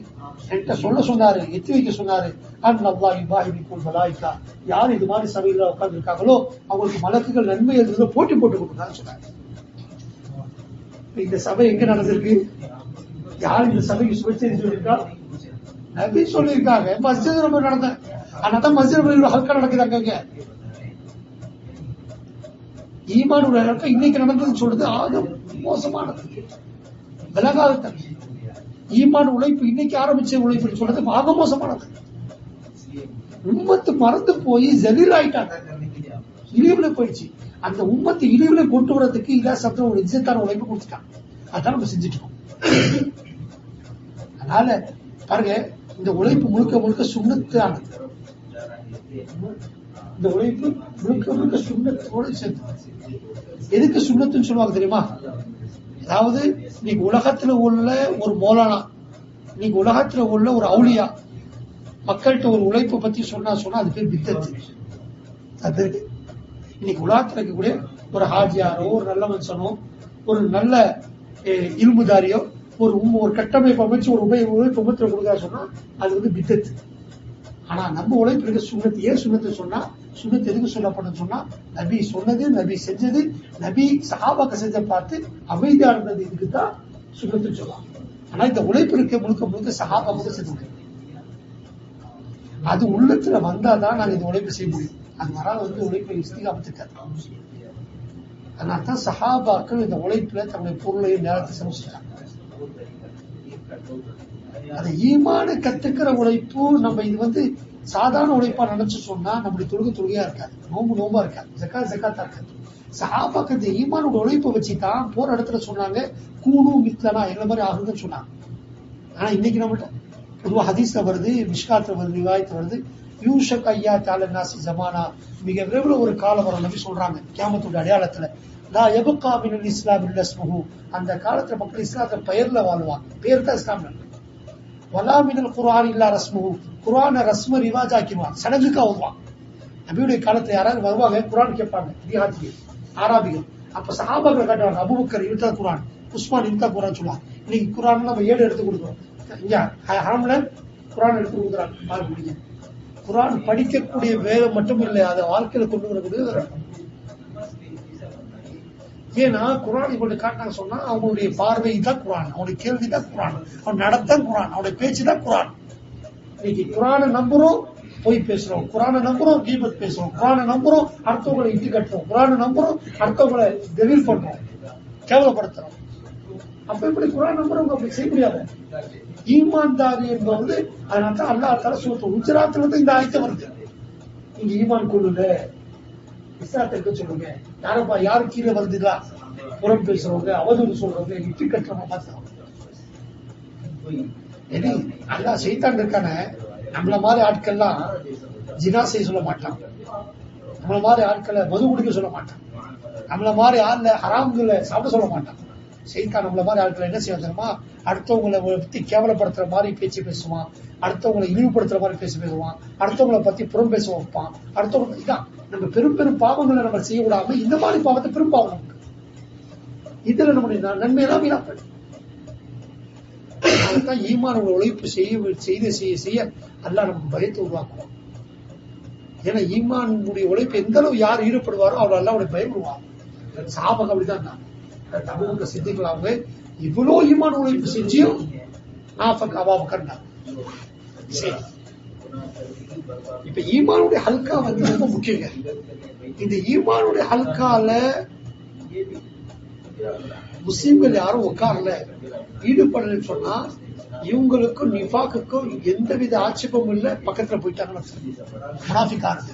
[SPEAKER 1] என்கிட்ட சொன்னாரு, எத்தி வைக்க சொன்னாரு, அல்லாஹ் யுபாஹிபிக்குல் மலாயிகா, யார் இது மாதிரி சபையில உட்கார்ந்து இருக்காங்களோ அவங்களுக்கு மலக்குகள் நன்மை எழுதுறத போட்டி போட்டு கொடுக்குறான்னு சொன்னாங்க. இந்த சபை எங்க நடந்திருக்கு? யார் இந்த சபைக்கு சுபச்செய்தி சொல்லியிருக்கா? நபி சொல்லியிருக்காங்க. மஸ்ஜித் நபவி நடந்த, ஆனாதான் மஸ்ஜித் நபவில ஹல்கா நடக்குது. அங்க ஈமானுடைய ஹல்கா இன்னைக்கு நடந்ததுன்னு சொல்றது ஆக மோசமானது, விலகாத ஈமான் உழைப்பு இன்னைக்கு ஆரம்பிச்ச உழைப்பு சொல்றது ஆக மோசமானது. உம்மத்து மறந்து போய் ஜலீல் ஆயிட்டாங்க, இழிவுல போயிடுச்சு. அந்த உம்மத்தை இழிவுல கொண்டு வரதுக்கு இல்ல சத்த ஒரு இஜ்ஜத்தான உழைப்பு கொடுத்துட்டாங்க. அதான் நம்ம செஞ்சுட்டு இருக்கோம். அதனால பாருங்க, இந்த உழைப்பு முழுக்க முழுக்க சுண்ணத்தானது. இந்த உழைப்பு முழுக்க முழுக்க சுண்ணத்தோடு சேர்த்து. எதுக்கு சுண்ணத்துன்னு சொல்லுவாங்க தெரியுமா? அதாவது நீங்க உலகத்துல உள்ள ஒரு மௌலானா, நீங்க உலகத்துல உள்ள ஒரு அவுலியா மக்கள்கிட்ட ஒரு உழைப்பை பத்தி சொன்னா அது பேர் பித்தத்து. அது இன்னைக்கு உலகத்துல இருக்கக்கூடிய ஒரு ஹாஜியாரோ, ஒரு நல்ல மனுஷனோ, ஒரு நல்ல இல்முதாரியோ ஒரு கட்டமைப்பு அமைச்சு ஒரு உழைப்பு உமத்துல கொடுக்க சொன்னா அது பித்தத்து. ஆனா நம்ம உழைப்பு இருக்க சுண்ணத்து. ஏன் சுண்ணத்து சொன்னா, சுண்ணத்து எதுக்கு சொல்லப்படும் சொன்னா, நபி சொன்னது, நபி செஞ்சது, நபி சஹாபாக்க செஞ்ச பார்த்து அமைதியா இருந்தது, இதுக்குதான் சுண்ணத்துன்னு சொல்லலாம். ஆனா இந்த உழைப்பு இருக்க முழுக்க முழுக்க சஹாபாக்க செஞ்சு அது உள்ளத்துல வந்தாதான் நாங்க இந்த உழைப்பு செய்ய முடியும். அது வராது உழைப்பை இஸ்திகாமத்துக்காது. அதனால்தான் சஹாபாக்கள் இந்த உழைப்புல தங்களுடைய பொருளையும் நேரத்தை சமைச்சிட்டாங்க. அந்த ஈமான கத்துக்கிற உழைப்பு நம்ம இது சாதாரண உழைப்பா நினைச்சு சொன்னா நம்முடைய தொழுகையா இருக்காது, நோம்பா இருக்காது, ஜக்காத்தா இருக்காது. சஹாபாக்கள் இந்த ஈமானோட உழைப்பை வச்சுதான் போற இடத்துல சொன்னாங்க, கூணு மித்லனா எங்களை மாதிரி ஆகுதுன்னு சொன்னாங்க. ஆனா இன்னைக்கு நம்மகிட்ட பொதுவா ஹதீஸ்ல வருது, மிஷ்காத்துல வருது, ரிவாயத்துல வருது, யூஷக் ஐயா தால நாசி ஜமானா, மிக விரைவில் ஒரு காலம் வரும் நபி சொல்றாங்க கியாமத்துடைய அடையாளத்துல, லா யபகா மினல் இஸ்லாம் இல்ல இஸ்முஹு, அந்த காலத்துல மக்கள் இஸ்லாத்துல பெயர்ல வாழ்வாங்க, பேர் தான் இஸ்லாம். வலா மினல் குர்ஆன் இல்லா ரஸ்முஹு, குர்ஆனை ரஸ்ம ரிவாஜ் ஆக்கிடுவாங்க, சடங்குக்கு ஓதுவாங்க. நபியுடைய காலத்துல யாராவது வருவாங்க, குர்ஆன் கேட்பாங்க, தியாகிகள் ஆராபிகள். அப்ப சஹாபாக்கள் காட்டுவாங்க, அபூபக்கர் இழுத்தா குர்ஆன், உஸ்மான் இழுத்தா குர்ஆன் சொல்லுவாங்க. இன்னைக்கு குர்ஆன் நம்ம 7 எடுத்து கொடுக்குறோம். இங்க ஹரம்ல குர்ஆன் எடுத்து கொடுக்குறாங்க, பாருங்க. குர்ஆன் படிக்கக்கூடிய வேதம் மட்டும் இல்லை, அதை வாழ்க்கையில கொண்டு வரக்கூடிய. ஏன்னா குர்ஆன் இவங்க காட்டினாங்க சொன்னா அவங்களுடைய பார்வை தான் குர்ஆன், அவனுடைய கேள்வி தான் குர்ஆன், அவன் நடத்தான் குர்ஆன், அவனுடைய பேச்சு தான் குர்ஆன். இன்னைக்கு குர்ஆனை நம்புறோம், பொய் பேசுறோம், குரானை நம்புறோம், கீபத் பேசுறோம், குரானை நம்புறோம், அடுத்தவங்களை இட்டு கட்டுறோம், குரானை நம்புறோம், அடுத்தவங்களை டெவில் பண்றோம், கேவலப்படுத்துறோம். அப்ப இப்படி குரான் நம்புறவங்க அப்படி செய்ய முடியாது. ஈமான்தாரி என்பது அதனால அல்லாஹ் தஆலா சூரத்து குஜராத்ல இருந்து இந்த ஆயத்து வருது. நீங்க ஈமான் கொள்ளுங்க, இஸ்லாத்தை எடுக்க சொல்லுங்க. யாரப்பா யாரு கீழே வருதுங்களா? புறம் பேசுறவங்க, அவதூறு சொல்றவங்க, இட்டு கட்டுறவங்க பார்த்தோம். அல்லாஹ் சைத்தான் இருக்கான நம்மள மாதிரி ஆட்கள்லாம் ஜினா செய்ய சொல்ல மாட்டான், நம்மள மாதிரி ஆட்களை மது குடிக்க சொல்ல மாட்டான், நம்மள மாதிரி ஆள்ல ஹராம்களை சாப்பிட சொல்ல மாட்டான். சைத்தான் நம்மள மாதிரி ஆட்களை என்ன செய்ய தெரியுமா? அடுத்தவங்களை பத்தி கேவலப்படுத்துற மாதிரி பேச்சு பேசுவான், அடுத்தவங்களை இழிவுபடுத்துற மாதிரி பேசுவான், அடுத்தவங்களை பத்தி புறம் பேச வைப்பான். அடுத்தவங்க இதான் நம்ம பெரும் பெரும் பாவங்களை நம்ம செய்ய விடாம இந்த மாதிரி பாவத்தை பெரும் பாவம் நமக்கு. இதுல நம்முடைய நன்மையெல்லாம் வீணாப்படு. அதுதான் ஈமான் உழைப்பு செய்ய அல்லாஹ் நமக்கு பயத்தை உருவாக்குவோம். ஏன்னா ஈமானுடைய உழைப்பு எந்த அளவு யார் ஈடுபடுவாரோ அவர் அல்லாஹ்வுடைய பயம் உருவாகும். சாபகம் அப்படிதான் தமிழக சித்திகளாக இவ்வளவு ஈமான் உழைப்பு செஞ்சியும் அபாபக்கர். இப்ப ஈமானுடைய ஹல்கா வந்து ரொம்ப முக்கியங்க. இந்த ஈமானுடைய ஹல்கால முஸ்லிம்கள் யாரும் உட்காரல, ஈடுபடலன்னு சொன்னா இவங்களுக்கும் நிஃபாக்குக்கும் எந்தவித ஆட்சேபமும் இல்ல, பக்கத்துல போயிட்டாங்கன்னு முனாஃபிக்காரங்க.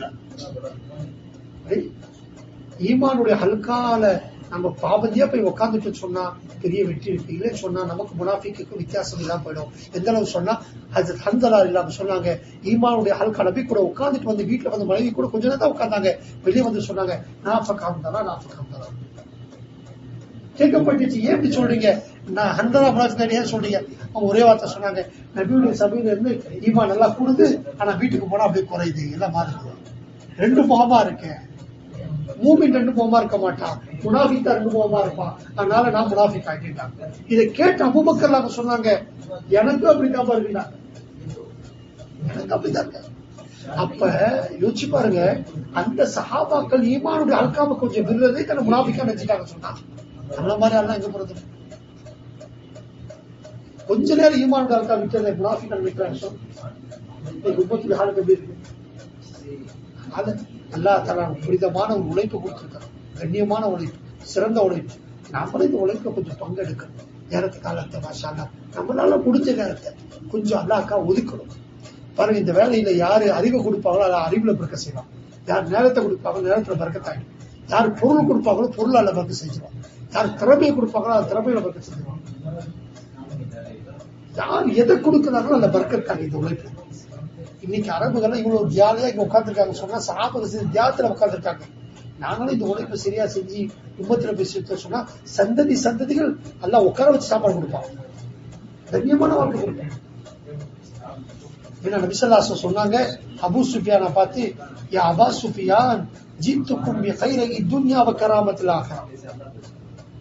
[SPEAKER 1] ஈமானுடைய ஹல்கால நம்ம பாபந்தியா போய் உட்காந்துட்டு சொன்னா பெரிய வெற்றி இருக்கு. இல்லைன்னு சொன்னா நமக்கு முனாஃபிக்கும் வித்தியாசம் இல்லாம போயிடும். எந்த அளவு சொன்னா அது ஹன்சலா இல்லாம சொன்னாங்க, ஈமானுடைய ஹல்கா நபி கூட உட்காந்துட்டு வந்து வீட்டுல வந்து மனைவி கூட கொஞ்ச நேரம் தான் உட்கார்ந்தாங்க, வெளியே வந்து சொன்னாங்க நாஃபகாம் தானா. கேட்கப்பட்டுச்சு, ஏன் இப்படி சொல்றீங்க? நான் ஹன்சலா முனாஃபிக் ஏன் சொல்றீங்க? அவங்க ஒரே வார்த்தை சொன்னாங்க, நபியுடைய சபையில இருந்து ஈமான் நல்லா கூடுது, ஆனா வீட்டுக்கு போனா அப்படியே குறையுது, எல்லாம் மாறுது. ரெண்டு முகமா இருக்கு. மூமின் ரெண்டு முகமா இருக்க மாட்டான், முனாஃபிக் தான் ரெண்டு முகமா இருப்பான். அதனால நான் முனாஃபிக் ஆகிட்டான். இதை கேட்டு அபூபக்கர் அவங்க சொன்னாங்க, எனக்கும் அப்படித்தான் பாருங்க, எனக்கு அப்படித்தான் இருக்க. அப்ப யோசிச்சு பாருங்க, அந்த சஹாபாக்கள் ஈமானுடைய அல்காம கொஞ்சம் விருதே தன்னை முனாஃபிக்கா நினைச்சிட்டாங்க. சொன்னா நம்மள மாதிரி எல்லாம் எங்க போறது? கொஞ்ச நேரம் ஈமானுடைய அல்கா விட்டதை முனாஃபிக்கா நினைக்கிறாங்க. கும்பத்துல ஹாலுக்கு எப்படி இருக்கு? அல்லாஹ் தஆலா புனிதமான ஒரு உழைப்பு கொடுத்திருக்காங்க, கண்ணியமான உழைப்பு, சிறந்த உழைப்பு. நம்மளும் இந்த உழைப்பை கொஞ்சம் பங்கெடுக்கணும். நேரத்து காலத்தை மாஷா நம்மளால முடிஞ்ச நேரத்தை கொஞ்சம் அல்லாஹ்க்கா ஒதுக்கணும். பாருங்க, இந்த வேலையில யாரு அறிவை கொடுப்பாங்களோ அதை அறிவுல பறக்க செய்யலாம், யார் நேரத்தை கொடுப்பாங்களோ நேரத்துல பறக்கத்தாங்க, யார் பொருள் கொடுப்பாங்களோ பொருளால பறக்க செஞ்சிடும், யார் திறமையை கொடுப்பாங்களோ அந்த திறமையில பறக்க செஞ்சிடும், யார் எதை கொடுக்கிறாங்களோ அந்த பறக்கத்தாங்க இந்த உழைப்பு. இன்னைக்கு அரபுகள் இவ்வளவு ஜாலியா இங்க உட்காந்துருக்காங்க சொன்னா சஹாபாக்கள் தியாகத்துல உட்காந்துருக்காங்க. நாங்களும் இந்த உழைப்பு சரியா செஞ்சு உம்மத்துல பேசிட்டு சொன்னா சந்ததிகள் எல்லாம் உட்கார வச்சு சாப்பாடு கொடுப்பாங்க, கண்ணியமான வாழ்க்கை கொடுப்பாங்க. ஏன்னா நபி ஸல்லல்லாஹு அலைஹி வஸல்லம் சொன்னாங்க, அபூ சுஃபியானை பார்த்து, யா அபா சுஃபியான் ஜித்துக்கும் பி கைரி துன்யா வ கராமத்தில் ஆகிரா.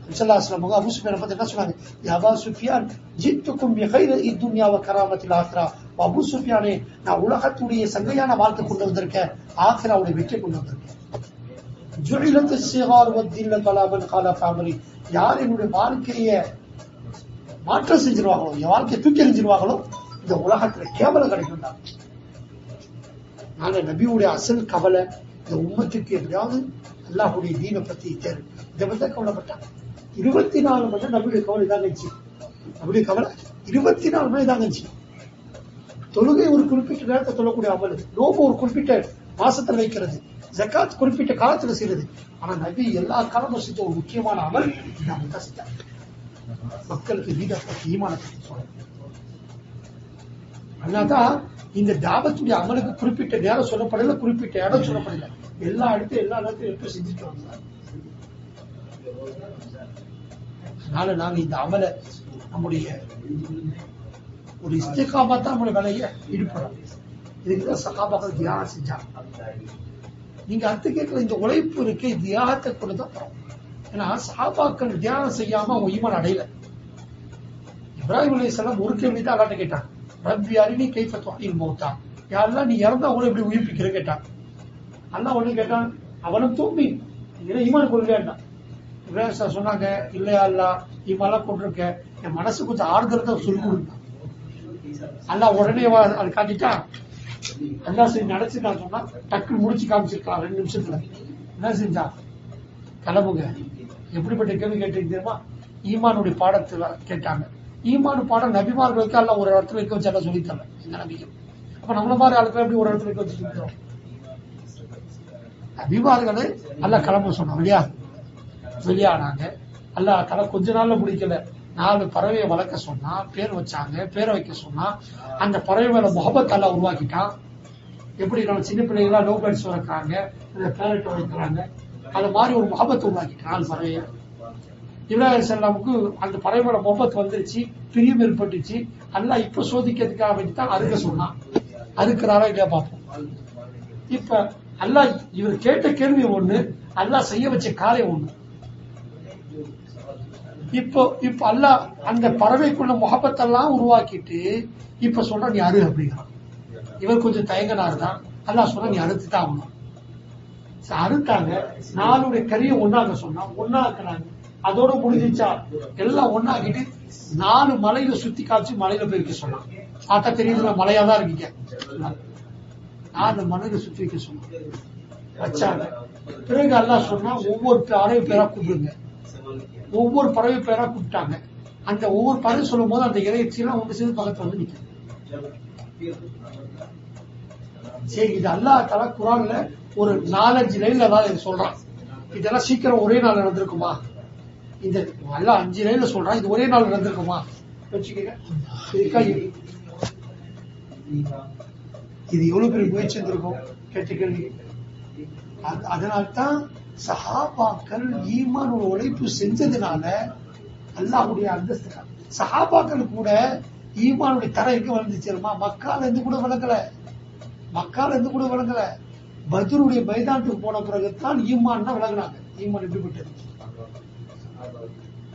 [SPEAKER 1] நபி ஸல்லல்லாஹு அலைஹி வஸல்லம் அபூ சுஃபியானை பார்த்து என்ன சொன்னாங்க? யா அபா சுஃபியான் ஜித்துக்கும் பி கைரி துன்யா வ கராமத்தில் ஆகிரா. அபூ சுஃபியானே, நான் உலகத்துடைய சங்கையான வாழ்க்கை கொண்டு வந்திருக்கேன், ஆகிராவுடைய வெற்றி கொண்டு வந்திருக்கேன். ஜுஇலத் ஸிகார் வ தில்லத் அலா மன் காலஃப அம்ரி. யார் என்னுடைய வாழ்க்கைய மாற்றம் செஞ்சிருவாங்களோ, என் வாழ்க்கையை தூக்கி எறிஞ்சிருவாங்களோ, இந்த உலகத்துல கேவலம் கிடைக்கும். நாங்க நபியுடைய அசல் கவலை இந்த உம்மத்துக்கு எப்படியாவது அல்லாஹ்வுடைய தீனை பத்தி தெரியும், இதை பத்தி கவலைப்பட்டாங்க. 24 மணி நேரம் நபியுடைய கவலை இதாங்க இருந்துச்சு. நபியுடைய கவலை 24 மணி இதாங்க இருந்துச்சு. தொழுகை ஒரு குறிப்பிட்ட நேரத்தை தொழக்கூடிய அமல், நோம்பு ஒரு குறிப்பிட்ட மாசத்துல வைக்கிறது, ஜகாத் குறிப்பிட்ட காலத்துல செய்யறது. ஆனா நபி எல்லா காலமும் செஞ்ச ஒரு முக்கியமான அமல் செஞ்சாங்க, மக்களுக்கு வீட பத்தி ஈமான பத்தி சொல்ல. அதனால்தான் இந்த தாவத்துடைய அமலுக்கு குறிப்பிட்ட நேரம் சொல்லப்படல, குறிப்பிட்ட இடம் சொல்லப்படல, எல்லா இடத்தையும் எடுத்து செஞ்சுட்டு வந்தாங்க. அதனால நாங்க இந்த அமலை நம்முடைய ஒரு இஸ்திகாமா தான் நம்மளுடைய வேலையை ஈடுபடும். இதுக்குதான் சஹாபாக்கள் தியாகம் செஞ்சாங்க. நீங்க அடுத்து கேட்கல, இந்த உழைப்பு இருக்கு, தியாகத்தை கொண்டுதான் தரும். ஏன்னா சஹாபாக்கள் தியாகம் செய்யாம அவங்க ஈமான் அடையல. இப்ராஹிம் அலைஹிஸ்ஸலாம் ஒரு கேள்வி தான் அல்லாஹ்ட்ட கேட்டாங்க, ரப்பி அரினி கைஃப துஹ்யில் மௌத்தா. யாரெல்லாம் நீ இறந்தா அவங்களை எப்படி உயிர்ப்பிக்கிற கேட்டாங்க. அல்லாஹ் ஒண்ணு கேட்டான், அவனும் தூம்பி ஈமான் கொள்ளையா. இப்ராஹிம் சொன்னாங்க, இல்லையா அல்லாஹ், ஈமான்லாம் கொண்டிருக்க, என் மனசு கொஞ்சம் ஆறுதல் தான் சொல்லி கொடுங்க. அல்லாஹ் உடனே அது காட்டிட்டா, அல்லாஹ் செஞ்சு நடச்சிருக்கான்னு சொன்னா டக்குன்னு முடிச்சு காமிச்சிருக்கலாம் 2 நிமிஷத்துல. என்ன செஞ்சா? கிளம்புங்க. எப்படிப்பட்ட கேள்வி கேட்டீங்க தெரியுமா? ஈமானுடைய பாடத்துல கேட்டாங்க. ஈமானு பாடம் நபிமார்களுக்கு எல்லாம் ஒரு இடத்துல வைக்க வச்சு எல்லாம் சொல்லித்தரல இந்த நபிகள். அப்ப நம்மள மாதிரி ஆளுக்கு எப்படி ஒரு இடத்துல வைக்க வச்சு சொல்லித்தரோம்? நபிமார்களை எல்லாம் கிளம்ப சொன்னோம். வெளியானாங்க. அல்லாஹ் கொஞ்ச நாள்ல முடிக்கல. 4 பறவையை வளர்க்க சொன்னா, பேர் வச்சாங்க. பேரை வைக்க சொன்னா, அந்த பறவை மேல முகபத் அல்லாஹ் உருவாக்கிட்டான். எப்படி நம்ம சின்ன பிள்ளைகளா லோ பேர்ட்ஸ் வளர்க்குறாங்க, பேரட் வளர்க்குறாங்க, அது மாதிரி ஒரு முகபத் உருவாக்கிட்டான் 4 பறவையை. இப்ராஹிம் ஸல்லல்லாமுக்கு அந்த பறவை மேல முகபத் வந்துருச்சு, பிரியம் ஏற்பட்டுச்சு. அல்லாஹ் இப்ப சோதிக்கிறதுக்காக வேண்டித்தான் அறுக்க சொன்னான். அறுக்கிறாரா இல்லையா பார்ப்போம். இப்ப அல்லாஹ் இவர் கேட்ட கேள்வி ஒண்ணு, அல்லாஹ் செய்ய வச்ச காரியம் ஒண்ணு. இப்ப அல்லாஹ் அந்த பறவைக்குள்ள முகபத்தெல்லாம் உருவாக்கிட்டு இப்ப சொல்ற நீ அரு அப்படிங்கிறான். இவர் கொஞ்சம் தயங்கனாருதான். அல்லாஹ் சொல்ற நீ அறுத்துதான் ஆகணும். அறுத்தாங்க. 4 கறியை ஒன்னாக சொன்னா ஒன்னாக்குறாங்க. அதோட முடிஞ்சிச்சா? எல்லாம் ஒன்னாக்கிட்டு 4 மலையில சுத்தி காமிச்சு மலையில போயிருக்க சொன்னான். பார்த்தா தெரியுதுல மலையாதான் இருக்கீங்க. 4 மலையில சுத்தி வைக்க சொன்னான். வச்சாங்க. பிறகு அல்லாஹ் சொன்னா ஒவ்வொரு பறவை பேரா கூப்பிடுங்க. ஒவ்வொரு பறவை பேரா கூப்பிட்டாங்க. அந்த ஒவ்வொரு பறவை சொல்லும் போது அந்த இறைச்சியெல்லாம் ஒன்று சேர்ந்து பக்கத்துல வந்து நிற்கும். சரி, இது அல்லாஹ் தஆலா குர்ஆன்ல ஒரு 4-5 லைன்ல ஏதாவது சொல்றான். இதெல்லாம் சீக்கிரம் ஒரே நாள் நடந்திருக்குமா? இந்த அல்லாஹ் 5 லைன்ல சொல்றான். இது ஒரே நாள் நடந்திருக்குமா? வச்சுக்கங்க. இது எவ்வளவு பெரிய முயற்சி இருந்திருக்கும் கேட்ட கேள்வி. அதனால்தான் சஹாபாக்கள் ஈமான் உழைப்பு செஞ்சதுனால அல்லாஹ்வுடைய அந்தஸ்து. சஹாபாக்கள் கூட ஈமானுடைய தரம் எங்க வந்துச்சுமா? மக்கால இருந்து கூட விளங்கல. பத்ருடைய மைதானத்துக்கு போன பிறகுதான் ஈமான் தான் விளங்குனாங்க. ஈமான் எப்படிப்பட்டது?